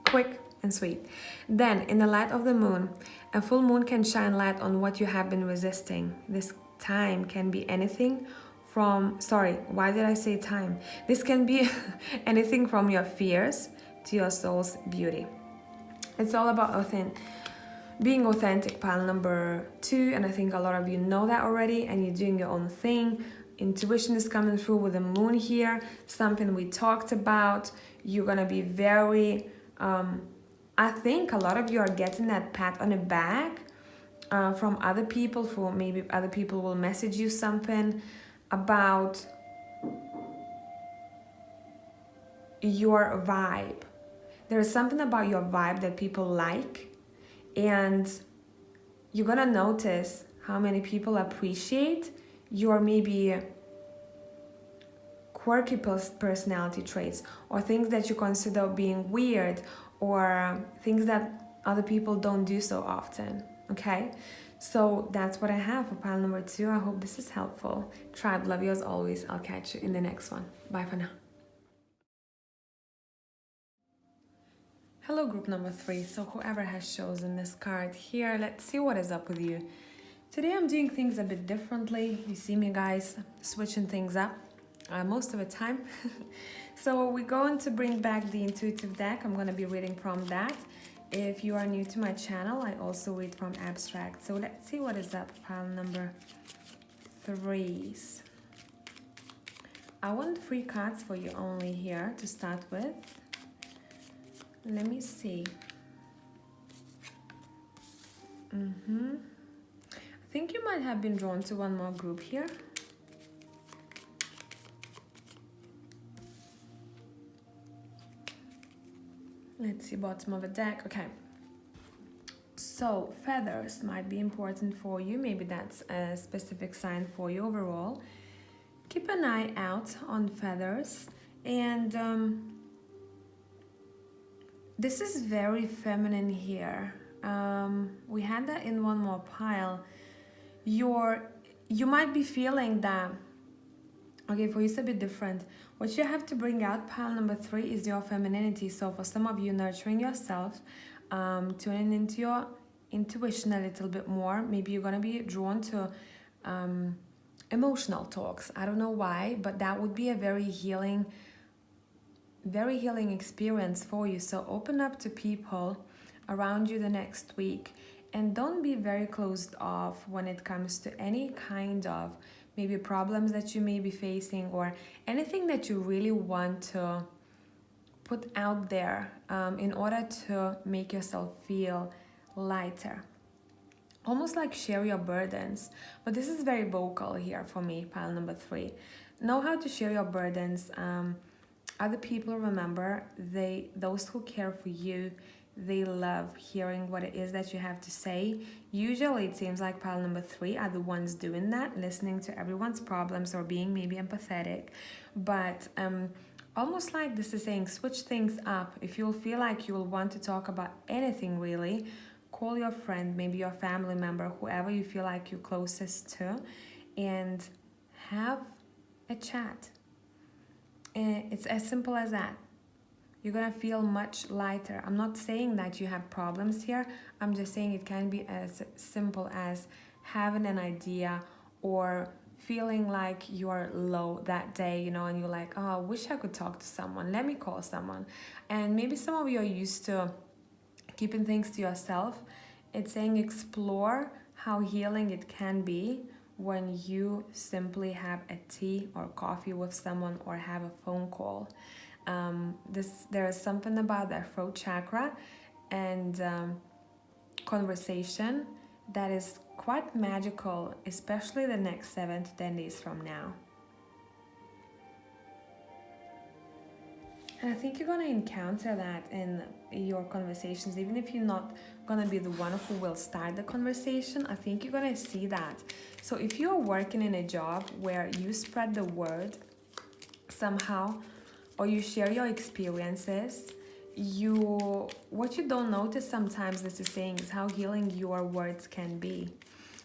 Quick and sweet. Then, in the light of the moon, a full moon can shine light on what you have been resisting. This time can be anything from, sorry, why did I say time? This can be anything from your fears to your soul's beauty. It's all about being authentic, pile number 2, and I think a lot of you know that already, and you're doing your own thing. Intuition is coming through with the moon here, something we talked about. You're gonna be very, I think a lot of you are getting that pat on the back from other people, for maybe other people will message you something about your vibe. There is something about your vibe that people like, and you're gonna notice how many people appreciate your maybe quirky personality traits, or things that you consider being weird, or things that other people don't do so often. Okay, so that's what I have for pile number 2. I hope this is helpful. Tribe, love you as always. I'll catch you in the next one. Bye for now. Hello, group number 3. So whoever has chosen this card here, let's see what is up with you. Today I'm doing things a bit differently. You see me, guys, switching things up most of the time. So we're going to bring back the intuitive deck. I'm going to be reading from that. If you are new to my channel, I also read from abstract. So let's see what is up, pile number 3s. I want 3 cards for you only here to start with. Let me see. I think you might have been drawn to one more group here. Let's see, bottom of the deck. Okay. So feathers might be important for you. Maybe that's a specific sign for you overall. Keep an eye out on feathers. And this is very feminine here. We had that in one more pile. You might be feeling that, okay, for you it's a bit different. What you have to bring out, pile number 3, is your femininity. So for some of you, nurturing yourself, tuning into your intuition a little bit more. Maybe you're gonna be drawn to emotional talks. I don't know why, but that would be a very healing experience for you. So open up to people around you the next week, and don't be very closed off when it comes to any kind of maybe problems that you may be facing, or anything that you really want to put out there in order to make yourself feel lighter. Almost like share your burdens. But this is very vocal here for me, pile number 3. Know how to share your burdens. Other people, remember, those who care for you, they love hearing what it is that you have to say. Usually it seems like pile number 3 are the ones doing that, listening to everyone's problems or being maybe empathetic. But almost like this is saying, switch things up. If you'll feel like you'll want to talk about anything really, call your friend, maybe your family member, whoever you feel like you're closest to, and have a chat. It's as simple as that. You're gonna feel much lighter. I'm not saying that you have problems here. I'm just saying it can be as simple as having an idea, or feeling like you're low that day, you know, and you're like, oh, I wish I could talk to someone. Let me call someone. And maybe some of you are used to keeping things to yourself. It's saying explore how healing it can be when you simply have a tea or coffee with someone, or have a phone call. There is something about the throat chakra and conversation that is quite magical, especially the next 7 to 10 days from now. And I think you're going to encounter that in your conversations, even if you're not going to be the one who will start the conversation. I think you're going to see that. So if you're working in a job where you spread the word somehow, or you share your experiences, what you don't notice sometimes, this is saying, is how healing your words can be.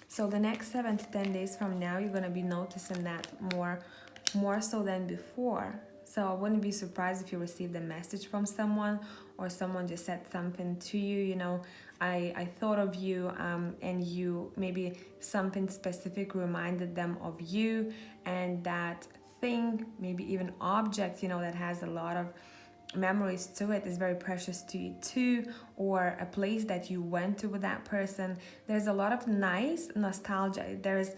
So the next 7 to 10 days from now, you're going to be noticing that more so than before. So I wouldn't be surprised if you received a message from someone, or someone just said something to you, you know, I thought of you, and you, maybe something specific reminded them of you, and that thing, maybe even object, you know, that has a lot of memories to it, is very precious to you too, or a place that you went to with that person. There's a lot of nice nostalgia. There's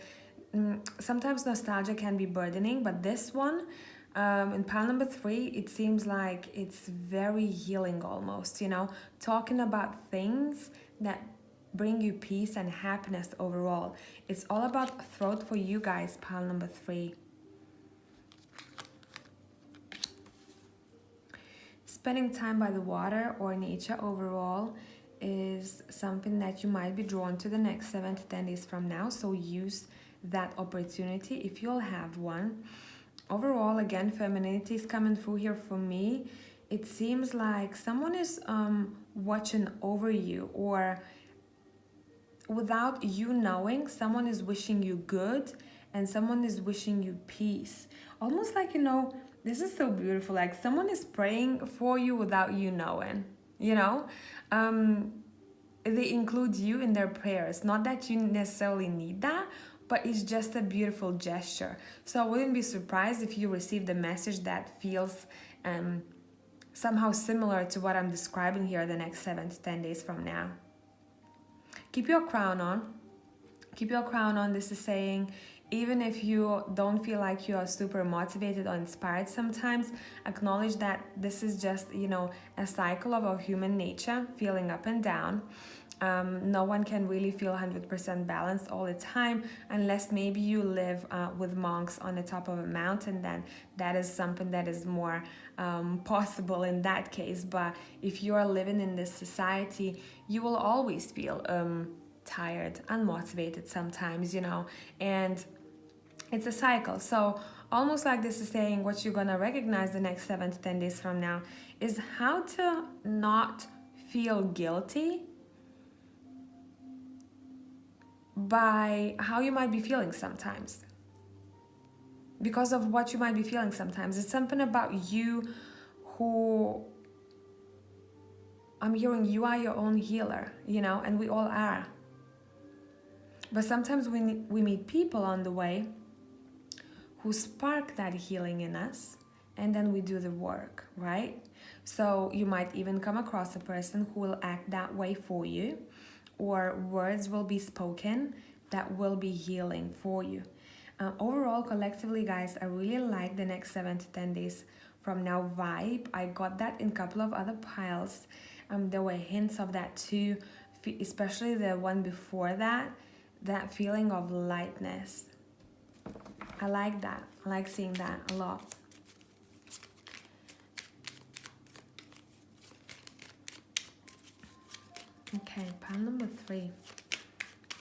sometimes nostalgia can be burdening, but this one, in pile number 3, it seems like it's very healing almost, you know, talking about things that bring you peace and happiness overall. It's all about throat for you guys, pile number 3. Spending time by the water or nature overall is something that you might be drawn to the next 7 to 10 days from now. So use that opportunity if you'll have one. Overall, again, femininity is coming through here for me. It seems like someone is watching over you, or without you knowing, someone is wishing you good and someone is wishing you peace. Almost like, you know, this is so beautiful. Like someone is praying for you without you knowing, you know? They include you in their prayers. Not that you necessarily need that, but it's just a beautiful gesture. So I wouldn't be surprised if you received a message that feels somehow similar to what I'm describing here the next 7 to 10 days from now. Keep your crown on. Keep your crown on. This is saying, even if you don't feel like you are super motivated or inspired sometimes, acknowledge that this is just, you know, a cycle of our human nature, feeling up and down. No one can really feel 100% balanced all the time, unless maybe you live with monks on the top of a mountain. Then that is something that is more possible in that case. But if you are living in this society, you will always feel tired, unmotivated sometimes, you know, and it's a cycle. So almost like this is saying, what you're gonna recognize the next 7 to 10 days from now is how to not feel guilty by how you might be feeling sometimes, because of what you might be feeling sometimes. It's something about you who, I'm hearing, you are your own healer, you know, and we all are. But sometimes we meet people on the way who spark that healing in us, and then we do the work, right? So you might even come across a person who will act that way for you, or words will be spoken that will be healing for you. Overall, collectively, guys, I really like the next 7 to 10 days from now vibe. I got that in a couple of other piles. There were hints of that too, especially the one before that, that feeling of lightness. I like that. I like seeing that a lot. Okay, pile number 3.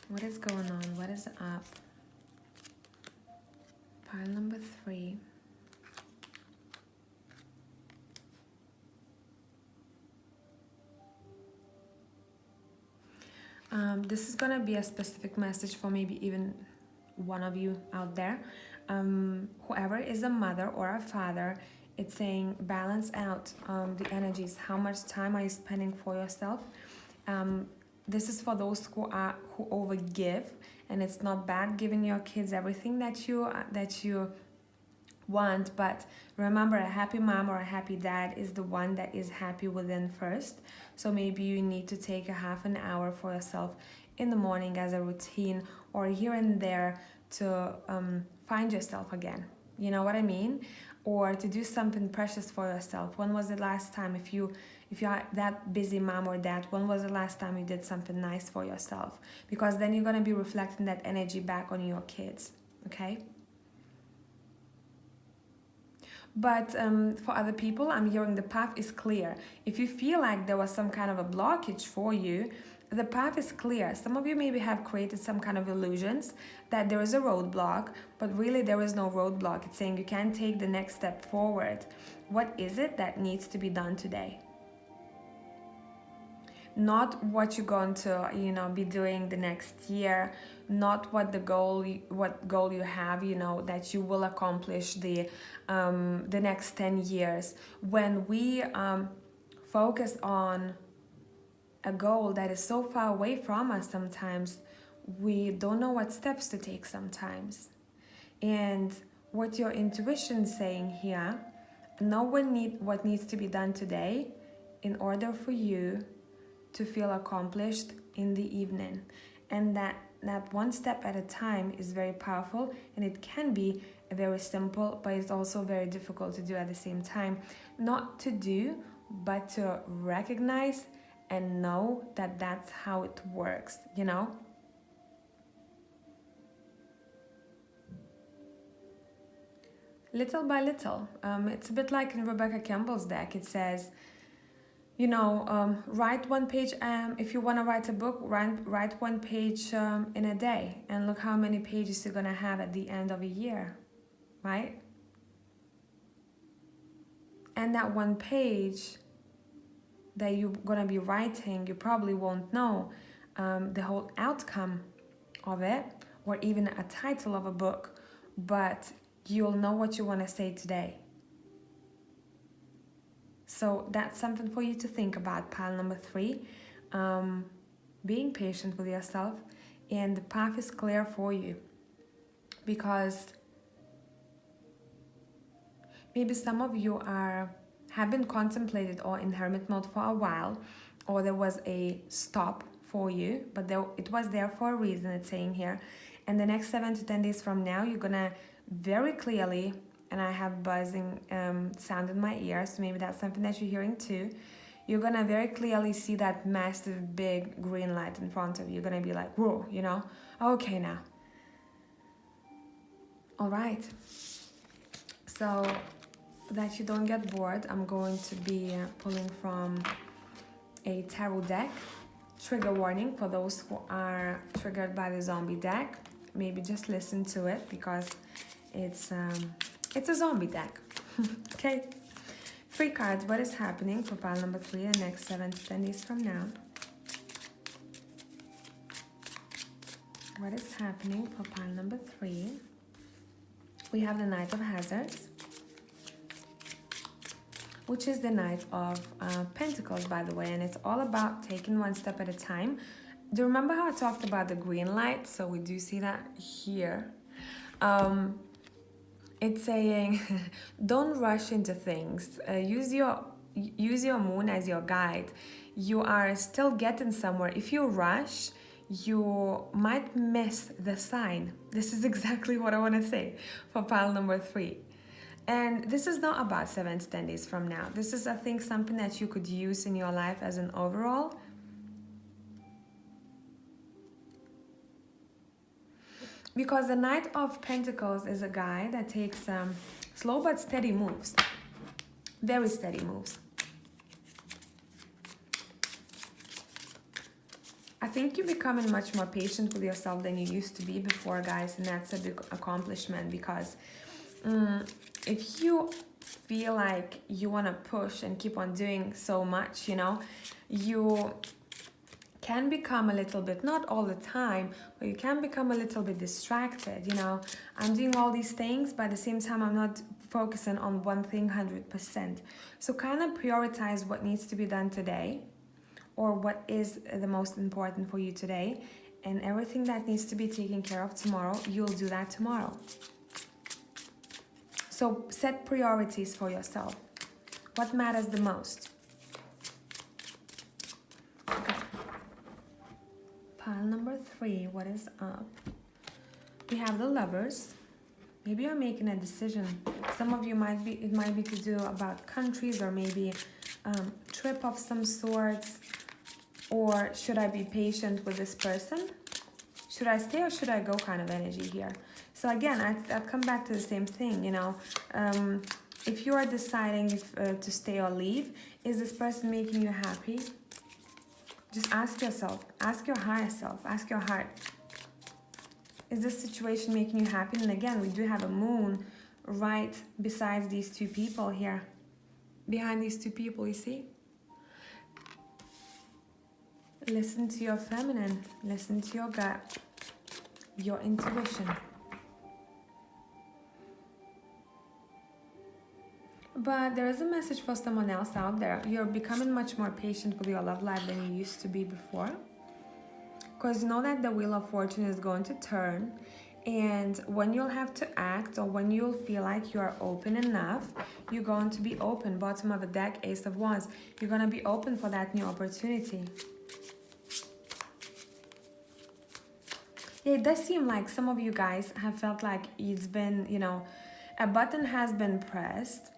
What is going on? What is up? Pile number 3. This is gonna be a specific message for maybe even one of you out there. Whoever is a mother or a father, it's saying balance out the energies. How much time are you spending for yourself? This is for those who overgive, and it's not bad giving your kids everything that you want, but remember, a happy mom or a happy dad is the one that is happy within first. So maybe you need to take a half an hour for yourself in the morning as a routine, or here and there to find yourself again, you know what I mean, or to do something precious for yourself. When was the last time, if you are that busy mom or dad, when was the last time you did something nice for yourself? Because then you're going to be reflecting that energy back on your kids, okay? But for other people, I'm hearing the path is clear. If you feel like there was some kind of a blockage for you, the path is clear. Some of you maybe have created some kind of illusions that there is a roadblock, but really there is no roadblock. It's saying you can take the next step forward. What is it that needs to be done today? Not what you're going to, you know, be doing the next year, not what goal you have, you know, that you will accomplish the next 10 years. When we focus on a goal that is so far away from us, sometimes we don't know what steps to take sometimes. And what your intuition is saying here, know what needs to be done today in order for you to feel accomplished in the evening. And that one step at a time is very powerful, and it can be very simple, but it's also very difficult to do at the same time. Not to do, but to recognize and know that that's how it works, you know? Little by little. It's a bit like in Rebecca Campbell's deck. It says, you know, write one page. If you want to write a book, write one page in a day, and look how many pages you're gonna have at the end of a year, right? And that one page that you're gonna be writing, you probably won't know the whole outcome of it, or even a title of a book, but you'll know what you want to say today. So that's something for you to think about, pile number 3. Being patient with yourself, and the path is clear for you, because maybe some of you have been contemplated or in hermit mode for a while, or there was a stop for you, but it was there for a reason, it's saying here. And the next 7 to 10 days from now, you're gonna very clearly, and I have buzzing sound in my ears, so maybe that's something that you're hearing too. You're gonna very clearly see that massive big green light in front of you. You're gonna be like, whoa, you know, okay now. All right. So that you don't get bored, I'm going to be pulling from a tarot deck. Trigger warning for those who are triggered by the zombie deck. Maybe just listen to it, because it's a zombie deck. Okay. 3 cards. What is happening for pile number 3 the next 7 to 10 days from now? What is happening for pile number 3? We have the Knight of Hazards, which is the Knight of Pentacles, by the way, and it's all about taking one step at a time. Do you remember how I talked about the green light? So we do see that here. It's saying, don't rush into things. Use your moon as your guide. You are still getting somewhere. If you rush, you might miss the sign. This is exactly what I want to say for pile number 3. And this is not about 7 to 10 days from now. This is, I think, something that you could use in your life as an overall. Because the Knight of Pentacles is a guy that takes slow but steady moves. Very steady moves. I think you're becoming much more patient with yourself than you used to be before, guys. And that's a big accomplishment, because if you feel like you want to push and keep on doing so much, you know, you can become a little bit, not all the time, but you can become a little bit distracted, you know. I'm doing all these things, but at the same time, I'm not focusing on one thing 100%. So kind of prioritize what needs to be done today, or what is the most important for you today, and everything that needs to be taken care of tomorrow, you'll do that tomorrow. So set priorities for yourself. What matters the most? Okay. Pile number 3, what is up? We have the Lovers. Maybe you're making a decision. Some of you it might be to do about countries, or maybe trip of some sorts. Or should I be patient with this person? Should I stay or should I go kind of energy here? So again, I come back to the same thing, you know. If you are deciding to stay or leave, is this person making you happy? Just ask yourself, ask your higher self, ask your heart. Is this situation making you happy? And again, we do have a moon right besides these 2 people here. Behind these 2 people, you see? Listen to your feminine, listen to your gut, your intuition. But there is a message for someone else out there. You're becoming much more patient with your love life than you used to be before. Because you know that the Wheel of Fortune is going to turn. And when you'll have to act, or when you'll feel like you are open enough, you're going to be open. Bottom of the deck, Ace of Wands. You're going to be open for that new opportunity. Yeah, it does seem like some of you guys have felt like it's been, you know, a button has been pressed.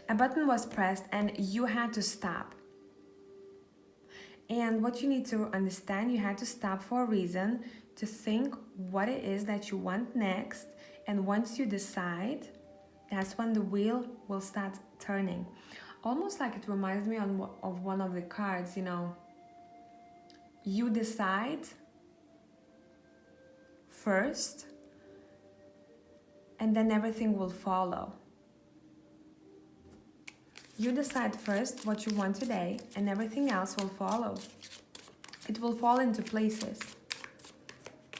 A button was pressed and you had to stop. And what you need to understand, you had to stop for a reason to think what it is that you want next. And once you decide, that's when the wheel will start turning. Almost like it reminds me of one of the cards, you know. You decide first, and then everything will follow. You decide first what you want today, and everything else will follow. It will fall into places.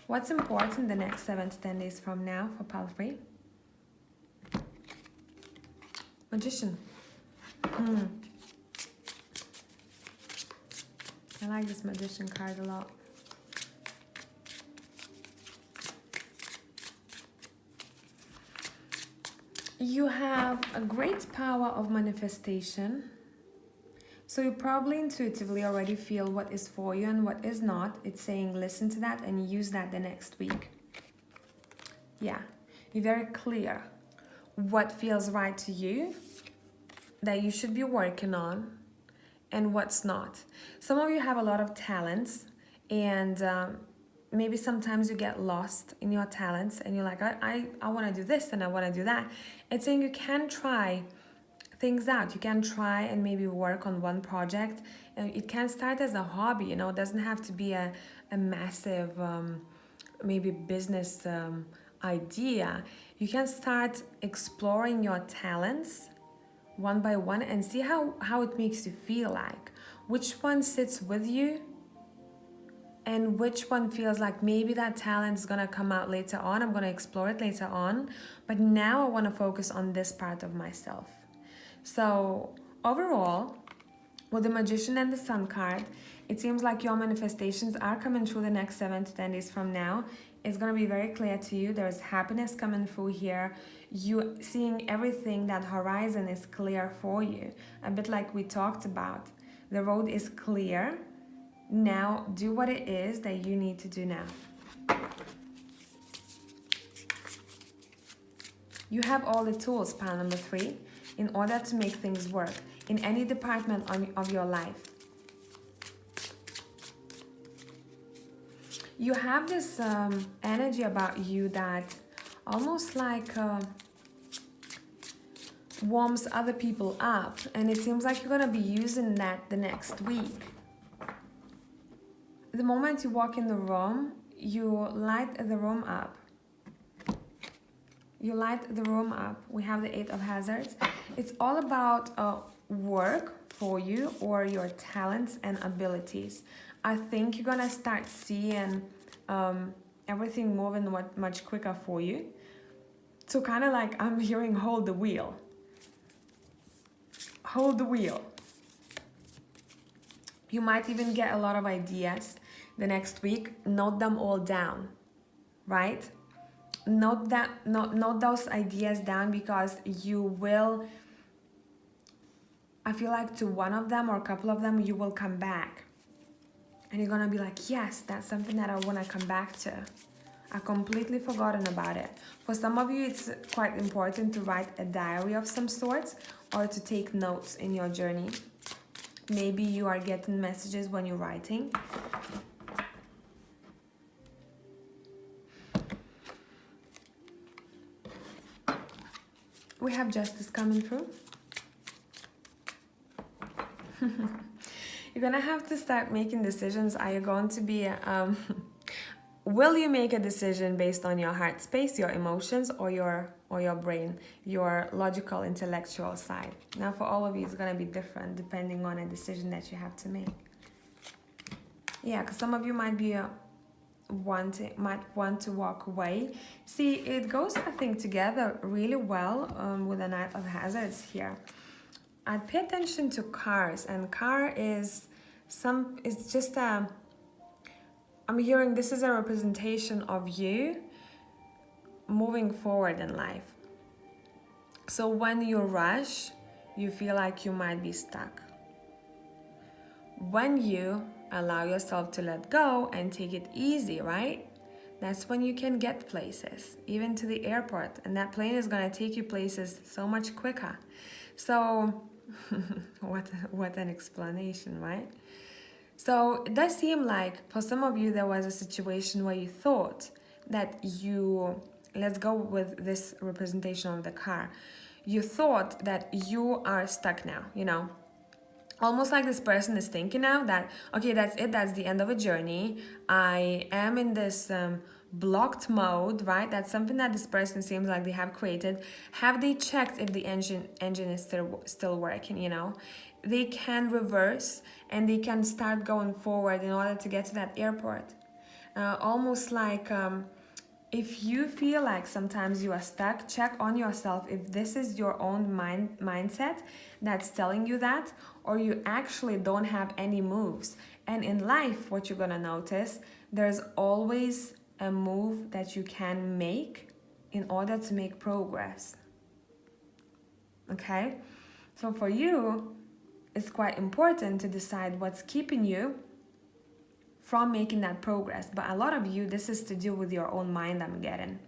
What's important the next 7 to 10 days from now for 𝒃𝒂𝒕𝒉? Magician. I like this Magician card a lot. You have a great power of manifestation. So you probably intuitively already feel what is for you and what is not. It's saying listen to that and use that the next week. Yeah, you're very clear what feels right to you, that you should be working on, and what's not. Some of you have a lot of talents, and maybe sometimes you get lost in your talents and you're like, I want to do this and I want to do that. It's saying you can try things out. You can try and maybe work on one project. And it can start as a hobby, you know, it doesn't have to be a massive maybe business idea. You can start exploring your talents one by one and see how it makes you feel like. Which one sits with you and which one feels like maybe that talent is going to come out later on. I'm going to explore it later on. But now I want to focus on this part of myself. So overall, with the Magician and the Sun card, it seems like your manifestations are coming through the next 7 to 10 days from now. It's going to be very clear to you. There's happiness coming through here. You seeing everything, that horizon is clear for you. A bit like we talked about. The road is clear. Now do what it is that you need to do now. You have all the tools, pile number 3, in order to make things work in any department of your life. You have this energy about you that almost like warms other people up, and it seems like you're going to be using that the next week. The moment you walk in the room, you light the room up. You light the room up. We have the 8 of Hazards. It's all about work for you or your talents and abilities. I think you're gonna start seeing everything moving much quicker for you. So kind of like I'm hearing hold the wheel. Hold the wheel. You might even get a lot of ideas the next week. Note them all down, right? Note those ideas down, because you will, I feel like to one of them or a couple of them, you will come back. And you're gonna be like, yes, that's something that I wanna come back to. I completely forgotten about it. For some of you, it's quite important to write a diary of some sort or to take notes in your journey. Maybe you are getting messages when you're writing. We have Justice coming through. You're gonna have to start making decisions. Are you going to be will you make a decision based on your heart space, your emotions, or your brain, your logical, intellectual side? Now for all of you, it's gonna be different depending on a decision that you have to make. Yeah, because some of you might be might want to walk away. See, it goes, I think, together really well with the Knight of Hazards here. I'd pay attention to cars, and car is it's just a, I'm hearing this is a representation of you moving forward in life. So when you rush, you feel like you might be stuck. When you allow yourself to let go and take it easy, right? That's when you can get places, even to the airport. And that plane is going to take you places so much quicker. So, what an explanation, right? So it does seem like for some of you there was a situation where you thought that you, let's go with this representation of the car, you thought that you are stuck now, you know, almost like this person is thinking now that, okay, that's it, that's the end of a journey, I am in this blocked mode, right? That's something that this person seems like they have created. Have they checked if the engine is still working, you know? They can reverse and they can start going forward in order to get to that airport. Almost like if you feel like sometimes you are stuck, check on yourself if this is your own mindset that's telling you that, or you actually don't have any moves. And in life, what you're gonna notice, there's always a move that you can make in order to make progress. Okay? So for you, it's quite important to decide what's keeping you from making that progress. But a lot of you, this is to do with your own mind, I'm getting.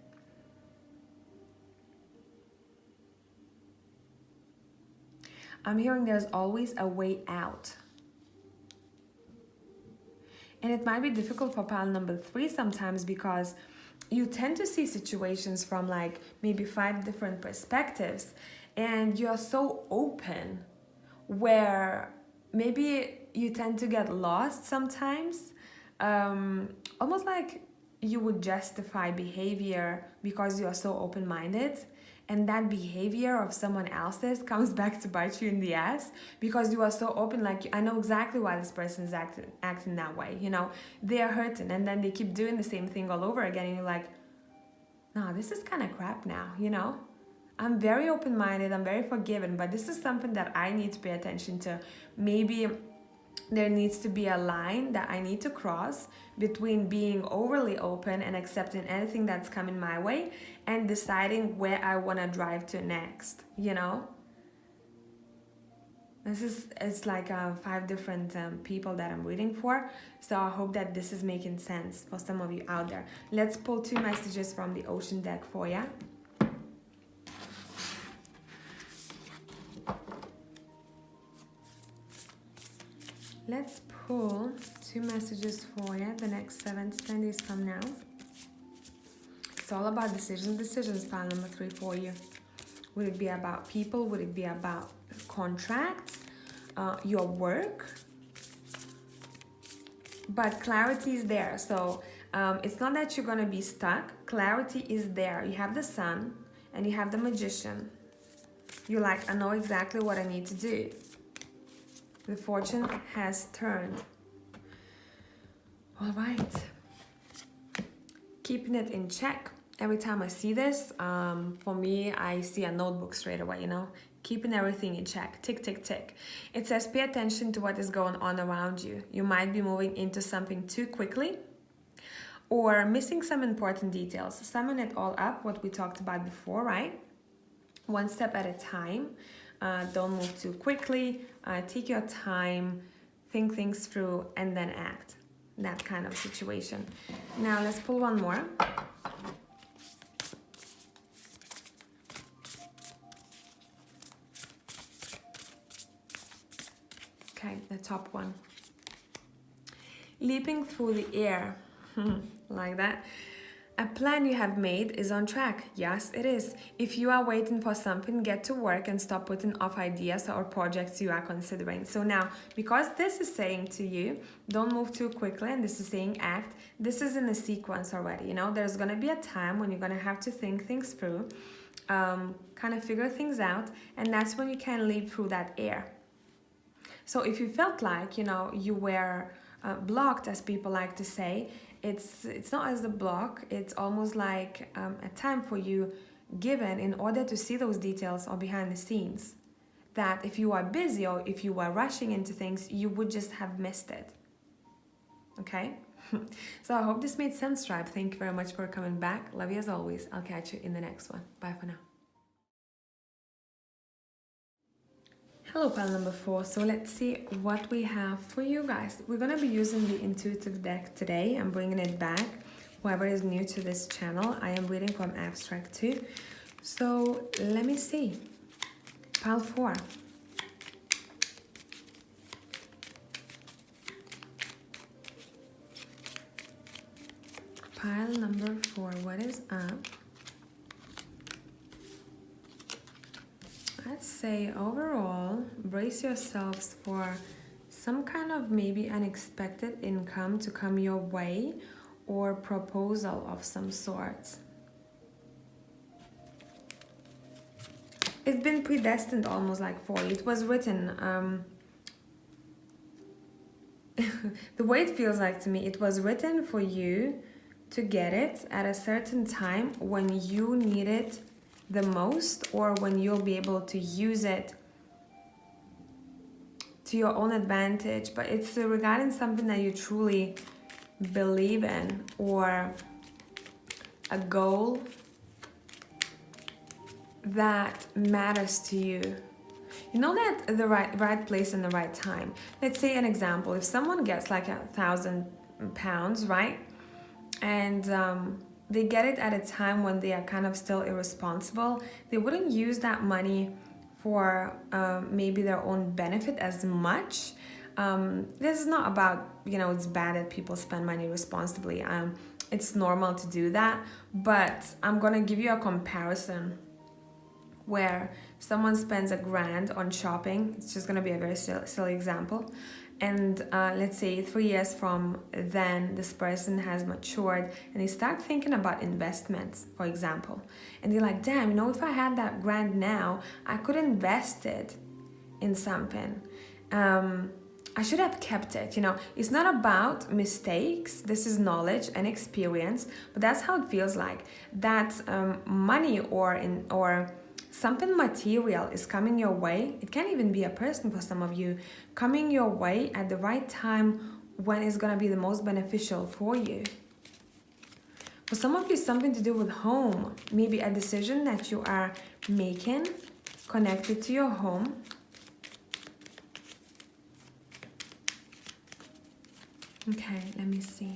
I'm hearing there's always a way out. And it might be difficult for pile number 3 sometimes because you tend to see situations from like maybe 5 different perspectives, and you're so open where maybe you tend to get lost sometimes. Almost like you would justify behavior because you are so open-minded, and that behavior of someone else's comes back to bite you in the ass because you are so open, like, I know exactly why this person is acting that way, you know, they are hurting, and then they keep doing the same thing all over again, and you're like, no, this is kind of crap now, you know. I'm very open-minded, I'm very forgiving, but this is something that I need to pay attention to. Maybe there needs to be a line that I need to cross between being overly open and accepting anything that's coming my way and deciding where I want to drive to next, you know? It's like 5 different people that I'm reading for, so I hope that this is making sense for some of you out there. Let's pull 2 messages from the Ocean deck for you. Let's pull 2 messages for you the next 7 to 10 days from now. It's all about decisions, pile number 3 for you. Would it be about people? Would it be about contracts? Your work? But clarity is there. So it's not that you're going to be stuck. Clarity is there. You have the Sun and you have the Magician. You're like, I know exactly what I need to do. The fortune has turned. All right. Keeping it in check. Every time I see this, for me, I see a notebook straight away, you know? Keeping everything in check. Tick, tick, tick. It says pay attention to what is going on around you. You might be moving into something too quickly or missing some important details. Summon it all up, what we talked about before, right? One step at a time. Don't move too quickly. Take your time, think things through, and then act. That kind of situation. Now let's pull one more. Okay, the top one. Leaping through the air. Like that. A plan you have made is on track. Yes, it is. If you are waiting for something, get to work and stop putting off ideas or projects you are considering. So now, because this is saying to you, don't move too quickly, and this is saying act, this is in a sequence already. You know, there's going to be a time when you're going to have to think things through, kind of figure things out, and that's when you can leap through that air. So if you felt like, you know, you were blocked, as people like to say, it's not as a block, it's almost like a time for you given in order to see those details or behind the scenes, that if you are busy or if you are rushing into things, you would just have missed it. Okay? So I hope this made sense, tribe. Thank you very much for coming back. Love you as always. I'll catch you in the next one. Bye for now. Hello, pile number 4. So let's see what we have for you guys. We're going to be using the intuitive deck today. I'm bringing it back. Whoever is new to this channel, I am reading from abstract too. So let me see. Pile 4. pile number 4, what is up? Let's say overall, brace yourselves for some kind of maybe unexpected income to come your way, or proposal of some sorts. It's been predestined almost like for you. It was written, the way it feels like to me, it was written for you to get it at a certain time when you need it the most, or when you'll be able to use it to your own advantage. But it's regarding something that you truly believe in, or a goal that matters to you. You know that the right place and the right time. Let's say an example, if someone gets like £1,000, right? And they get it at a time when they are kind of still irresponsible, they wouldn't use that money for maybe their own benefit as much. This is not about, it's bad that people spend money responsibly. It's normal to do that, but I'm gonna give you a comparison where someone spends $1,000 on shopping. It's just gonna be a very silly example. And let's say 3 years from then, this person has matured and they start thinking about investments, for example. And they're like, damn, if I had that $1,000 now, I could invest it in something. I should have kept it. It's not about mistakes. This is knowledge and experience, but that's how it feels like. That money or something material is coming your way. It can even be a person for some of you, coming your way at the right time when it's gonna be the most beneficial for you. For some of you, something to do with home, maybe a decision that you are making connected to your home. Okay, let me see.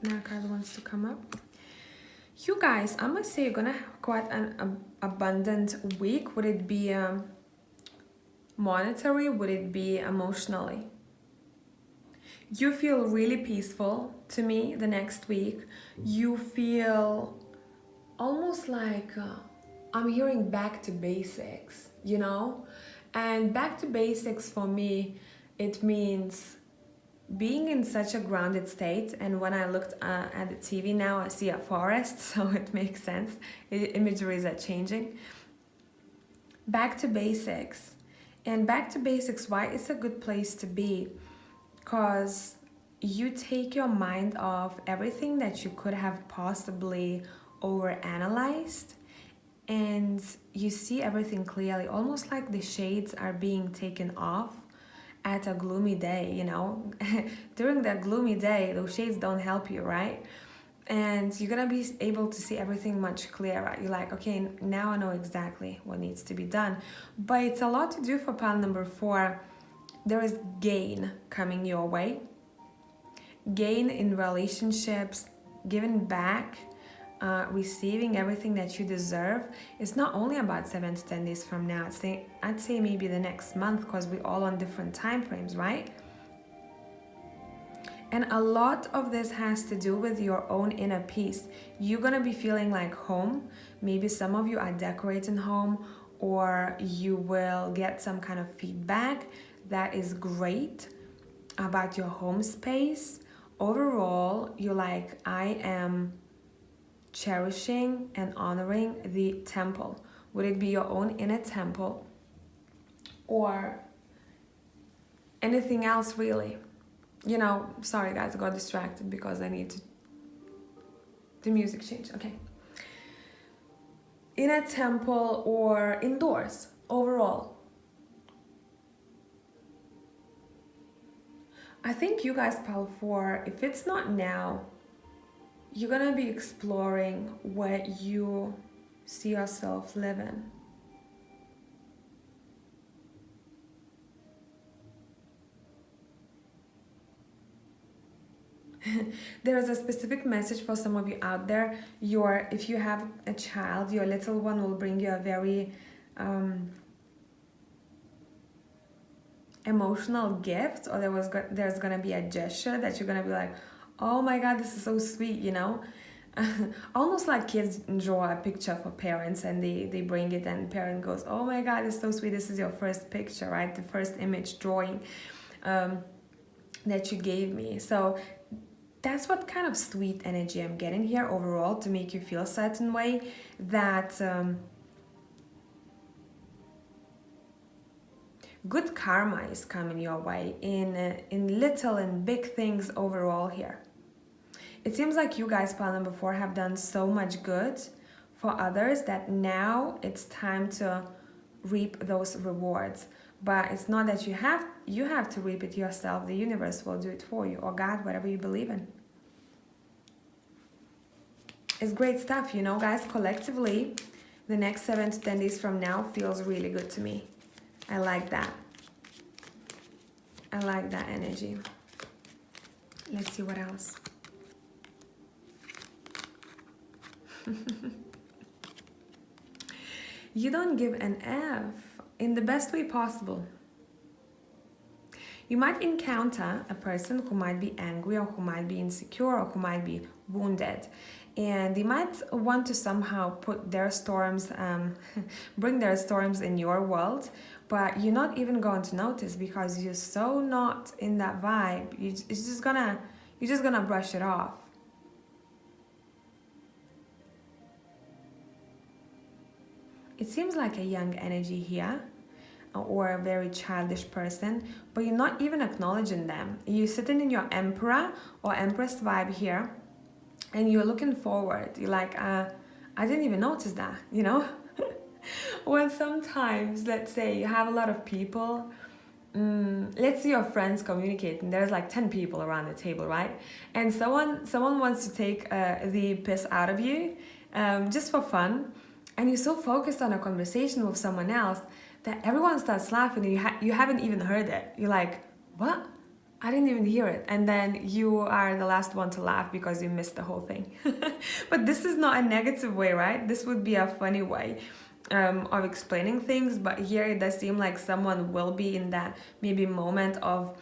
Now card wants to come up. You guys, I must say you're gonna have quite an abundant week. Would it be monetary? Would it be emotionally? You feel really peaceful to me the next week. You feel almost like I'm hearing back to basics, And back to basics for me, it means being in such a grounded state. And when I looked at the TV now, I see a forest, so it makes sense. Imageries are changing. Back to basics. And back to basics, why it's a good place to be? Because you take your mind off everything that you could have possibly overanalyzed, and you see everything clearly, almost like the shades are being taken off at a gloomy day, During that gloomy day, those shades don't help you, right? And you're gonna be able to see everything much clearer. You're like, okay, now I know exactly what needs to be done. But it's a lot to do for pile number 4. There is gain coming your way. Gain in relationships, giving back, receiving everything that you deserve. It's not only about 7 to 10 days from now. I'd say maybe the next month, because we're all on different time frames, right? And a lot of this has to do with your own inner peace. You're gonna be feeling like home. Maybe some of you are decorating home, or you will get some kind of feedback that is great about your home space. Overall, you're like, I am cherishing and honoring the temple. Would it be your own inner temple, or anything else really? Sorry guys, I got distracted because I need the music change. Okay. In a temple or indoors, overall. I think you guys, pile 4, if it's not now, you're gonna be exploring where you see yourself living. There is a specific message for some of you out there. If you have a child, your little one will bring you a very emotional gift, or there's gonna be a gesture that you're gonna be like, oh my god, this is so sweet, you know. Almost like kids draw a picture for parents and they bring it, and parent goes, oh my god, it's so sweet, this is your first picture, right? The first image drawing that you gave me. So that's what kind of sweet energy I'm getting here overall, to make you feel a certain way, that good karma is coming your way in little and big things overall here. It seems like you guys, pile number 4, have done so much good for others that now it's time to reap those rewards. But it's not that you have to reap it yourself. The universe will do it for you, or God, whatever you believe in. It's great stuff, you know, guys. Collectively, the next 7 to 10 days from now feels really good to me. I like that. I like that energy. Let's see what else. You don't give an F, in the best way possible. You might encounter a person who might be angry, or who might be insecure, or who might be wounded, and they might want to somehow put their storms, bring their storms in your world, but you're not even going to notice because you're so not in that vibe. You're just gonna brush it off. It seems like a young energy here, or a very childish person, but you're not even acknowledging them. You're sitting in your Emperor or Empress vibe here, and you're looking forward. You're like, I didn't even notice that, you know? When sometimes, let's say you have a lot of people, let's say your friends communicating, there's like 10 people around the table, right? And someone wants to take the piss out of you, just for fun, and you're so focused on a conversation with someone else that everyone starts laughing, and you haven't even heard it. You're like, what? I didn't even hear it. And then you are the last one to laugh because you missed the whole thing. But this is not a negative way, right? This would be a funny way of explaining things. But here it does seem like someone will be in that maybe moment of,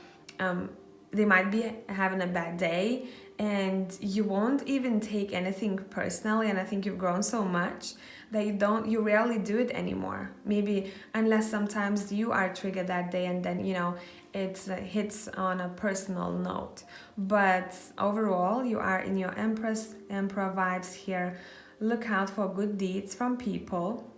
they might be having a bad day, and you won't even take anything personally. And I think you've grown so much that you rarely do it anymore. Maybe unless sometimes you are triggered that day, and then, you know, it hits on a personal note. But overall, you are in your Emperor vibes here. Look out for good deeds from people.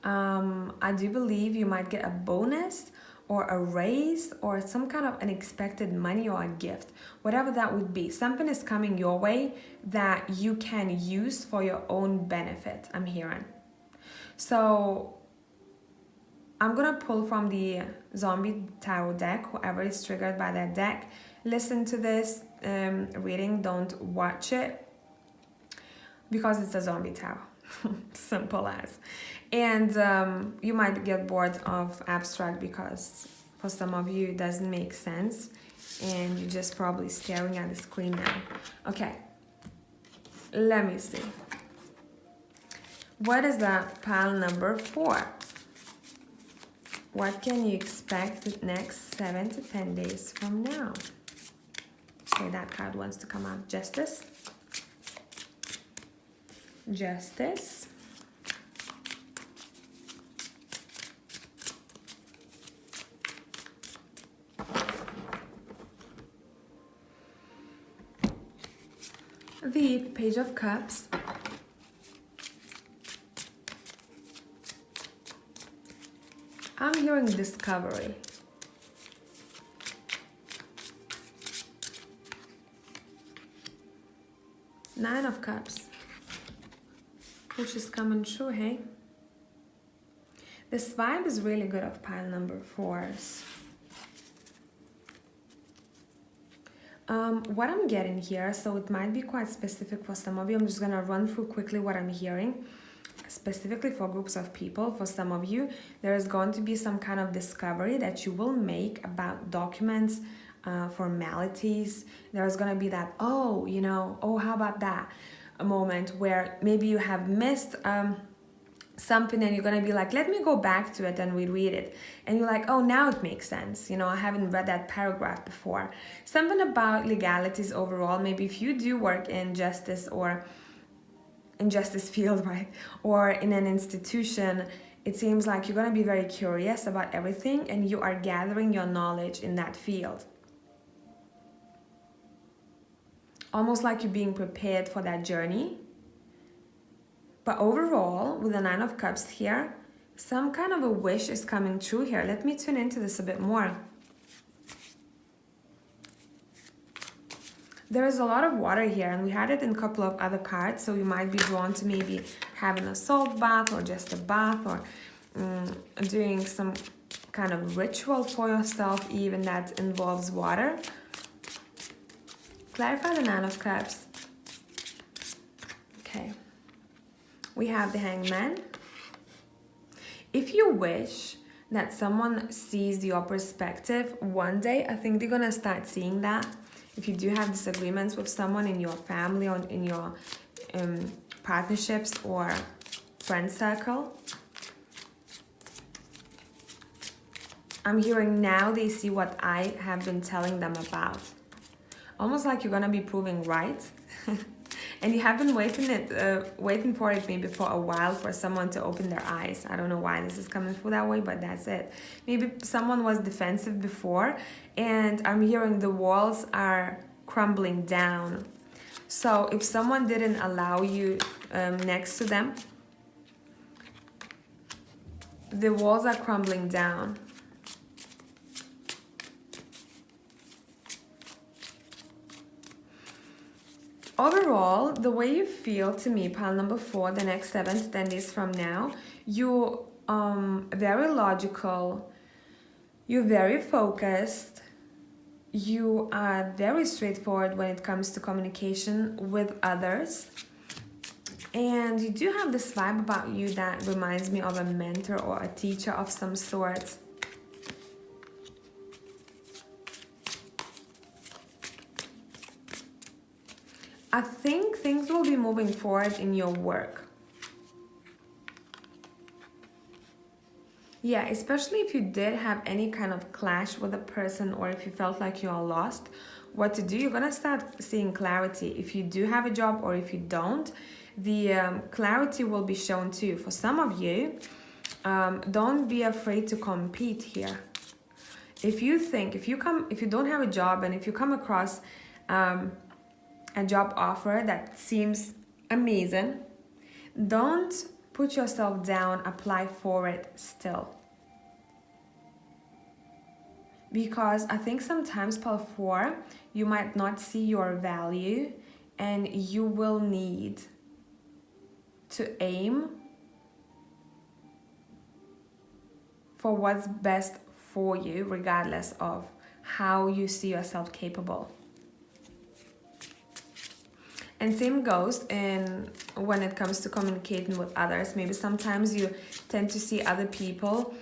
I do believe you might get a bonus or a raise or some kind of unexpected money or a gift, whatever that would be. Something is coming your way that you can use for your own benefit, I'm hearing. So I'm gonna pull from the Zombie Tarot deck, whoever is triggered by that deck. Listen to this reading, don't watch it, because it's a Zombie Tarot. Simple as. And you might get bored of abstract because for some of you it doesn't make sense and you're just probably staring at the screen now. Okay, let me see. What is that pile number 4? What can you expect the next 7 to 10 days from now? Okay, that card wants to come out. Justice. Justice. The Page of Cups. I'm hearing discovery. Nine of Cups. Which is coming true, hey? This vibe is really good of pile number 4s. What I'm getting here, so it might be quite specific for some of you. I'm just gonna run through quickly what I'm hearing. Specifically for groups of people, for some of you, there is going to be some kind of discovery that you will make about documents, formalities. There's gonna be that, oh, you know, oh, how about that? A moment where maybe you have missed something and you're gonna be like, let me go back to it and reread it. And you're like, oh, now it makes sense. You know, I haven't read that paragraph before. Something about legalities overall. Maybe if you do work in justice or in justice field, right? Or in an institution, it seems like you're gonna be very curious about everything and you are gathering your knowledge in that field. Almost like you're being prepared for that journey. But overall, with the Nine of Cups here, some kind of a wish is coming true here. Let me tune into this a bit more. There is a lot of water here, and we had it in a couple of other cards, so you might be drawn to maybe having a salt bath or just a bath, or doing some kind of ritual for yourself, even that involves water. Clarify the Nine of Cups. Okay. We have the Hangman. If you wish that someone sees your perspective one day, I think they're gonna start seeing that. If you do have disagreements with someone in your family or in your partnerships or friend circle, I'm hearing now they see what I have been telling them about. Almost like you're gonna be proving right. And you have been waiting for it maybe for a while for someone to open their eyes. I don't know why this is coming through that way, but that's it. Maybe someone was defensive before, and I'm hearing the walls are crumbling down. So if someone didn't allow you next to them, the walls are crumbling down. Overall, the way you feel to me, pile number 4, the next 7 to 10 days from now, you're very logical, you're very focused, you are very straightforward when it comes to communication with others, and you do have this vibe about you that reminds me of a mentor or a teacher of some sort. I think things will be moving forward in your work. Yeah, especially if you did have any kind of clash with a person, or if you felt like you are lost, what to do, you're gonna start seeing clarity. If you do have a job or if you don't, the clarity will be shown too. For some of you, don't be afraid to compete here. If you don't have a job and if you come across a job offer that seems amazing, don't put yourself down, apply for it still. Because I think sometimes, pile 4, you might not see your value and you will need to aim for what's best for you, regardless of how you see yourself capable. And same goes when it comes to communicating with others. Maybe sometimes you tend to see other people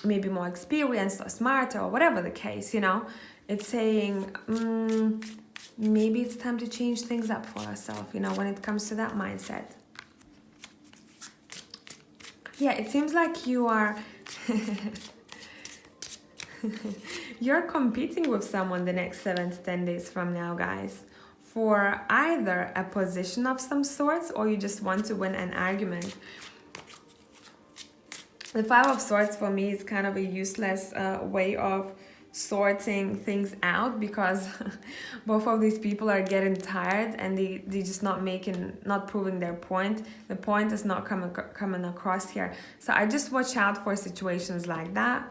maybe more experienced or smarter or whatever the case, you know. It's saying, maybe it's time to change things up for yourself, you know, when it comes to that mindset. Yeah, it seems like you are you're competing with someone the next 7 to 10 days from now, guys, for either a position of some sorts, or you just want to win an argument. The 5 of Swords for me is kind of a useless way of sorting things out, because both of these people are getting tired and they're just not proving their point. The point is not coming across here. So I just watch out for situations like that.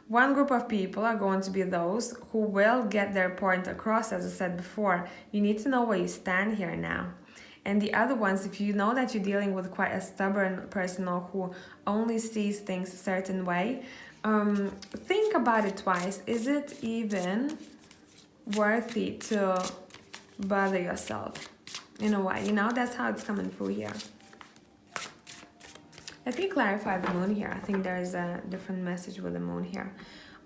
One group of people are going to be those who will get their point across. As I said before, you need to know where you stand here now. And the other ones, if you know that you're dealing with quite a stubborn person or who only sees things a certain way, think about it twice. Is it even worthy to bother yourself in a way? You know, that's how it's coming through here. Let me clarify the moon here. I think there is a different message with the moon here.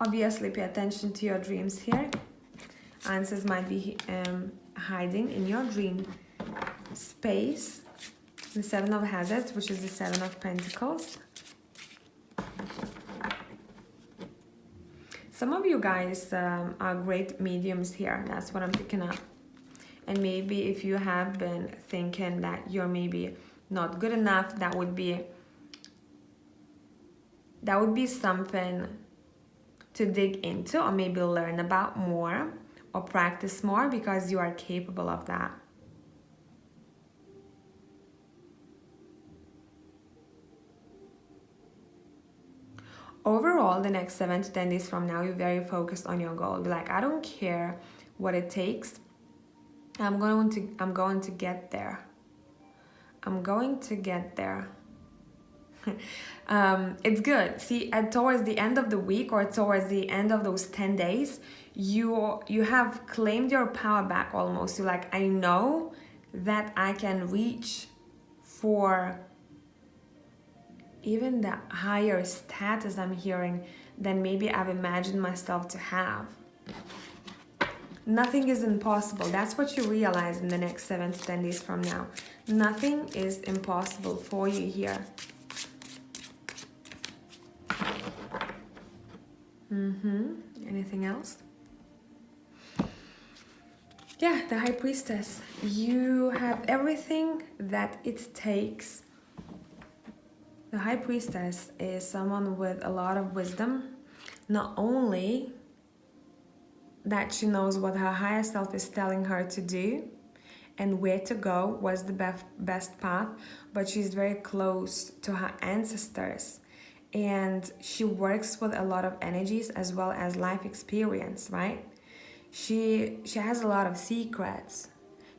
Obviously, pay attention to your dreams here. Answers might be hiding in your dream space. The Seven of Hazards, which is the Seven of Pentacles. Some of you guys are great mediums here. That's what I'm picking up. And maybe if you have been thinking that you're maybe not good enough, that would be something to dig into, or maybe learn about more or practice more, because you are capable of that. Overall, the next 7 to 10 days from now, you're very focused on your goal. You're like, I don't care what it takes. I'm going to get there. I'm going to get there. It's good. See, towards the end of the week, or towards the end of those 10 days, you have claimed your power back almost. You're like, I know that I can reach for even the higher status I'm hearing than maybe I've imagined myself to have. Nothing is impossible. That's what you realize in the next 7 to 10 days from now. Nothing is impossible for you here. Anything else? Yeah, the High Priestess. You have everything that it takes. The High Priestess is someone with a lot of wisdom. Not only that she knows what her higher self is telling her to do and where to go, what's the best path, but she's very close to her ancestors. And she works with a lot of energies as well as life experience, right? She has a lot of secrets.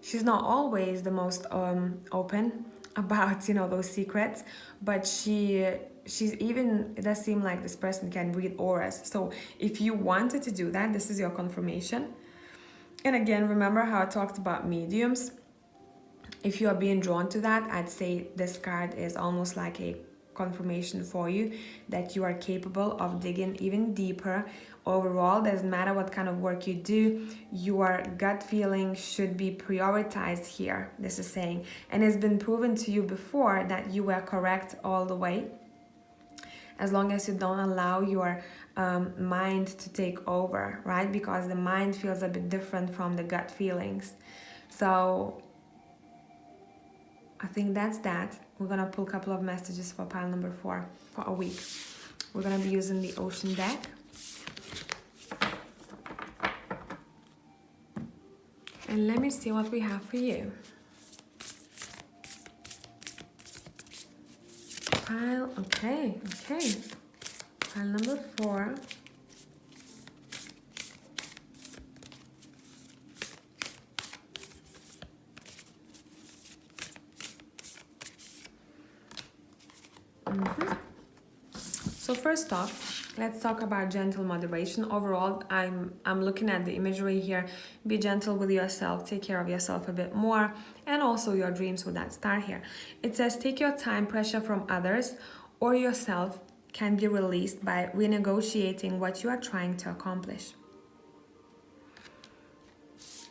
She's not always the most open about, those secrets, but she's even, it does seem like this person can read auras. So if you wanted to do that, this is your confirmation. And again, remember how I talked about mediums? If you are being drawn to that, I'd say this card is almost like a confirmation for you that you are capable of digging even deeper. Overall, doesn't matter what kind of work you do, your gut feeling should be prioritized here, this is saying. And it's been proven to you before that you were correct all the way, as long as you don't allow your mind to take over, right? Because the mind feels a bit different from the gut feelings. So I think that's that. We're gonna pull a couple of messages for pile number 4 for a week. We're gonna be using the Ocean deck. And let me see what we have for you. Pile, okay. Pile number 4. So first off, let's talk about gentle moderation. Overall, I'm looking at the imagery here. Be gentle with yourself, take care of yourself a bit more, and also your dreams with that star here. It says, take your time, pressure from others or yourself can be released by renegotiating what you are trying to accomplish.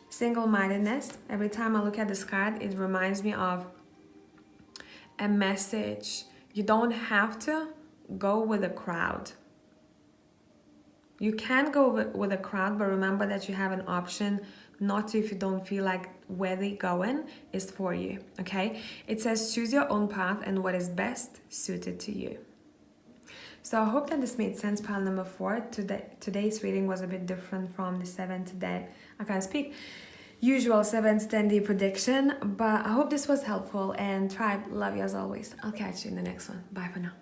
Single-mindedness. Every time I look at this card, it reminds me of a message. You don't have to go with the crowd. You can go with a crowd, but remember that you have an option not to if you don't feel like where they're going is for you, okay? It says choose your own path and what is best suited to you. So I hope that this made sense, pile number 4. Today's reading was a bit different from the 7 today. I can't speak. Usual 7 to 10 day prediction, but I hope this was helpful, and tribe, love you as always. I'll catch you in the next one. Bye for now.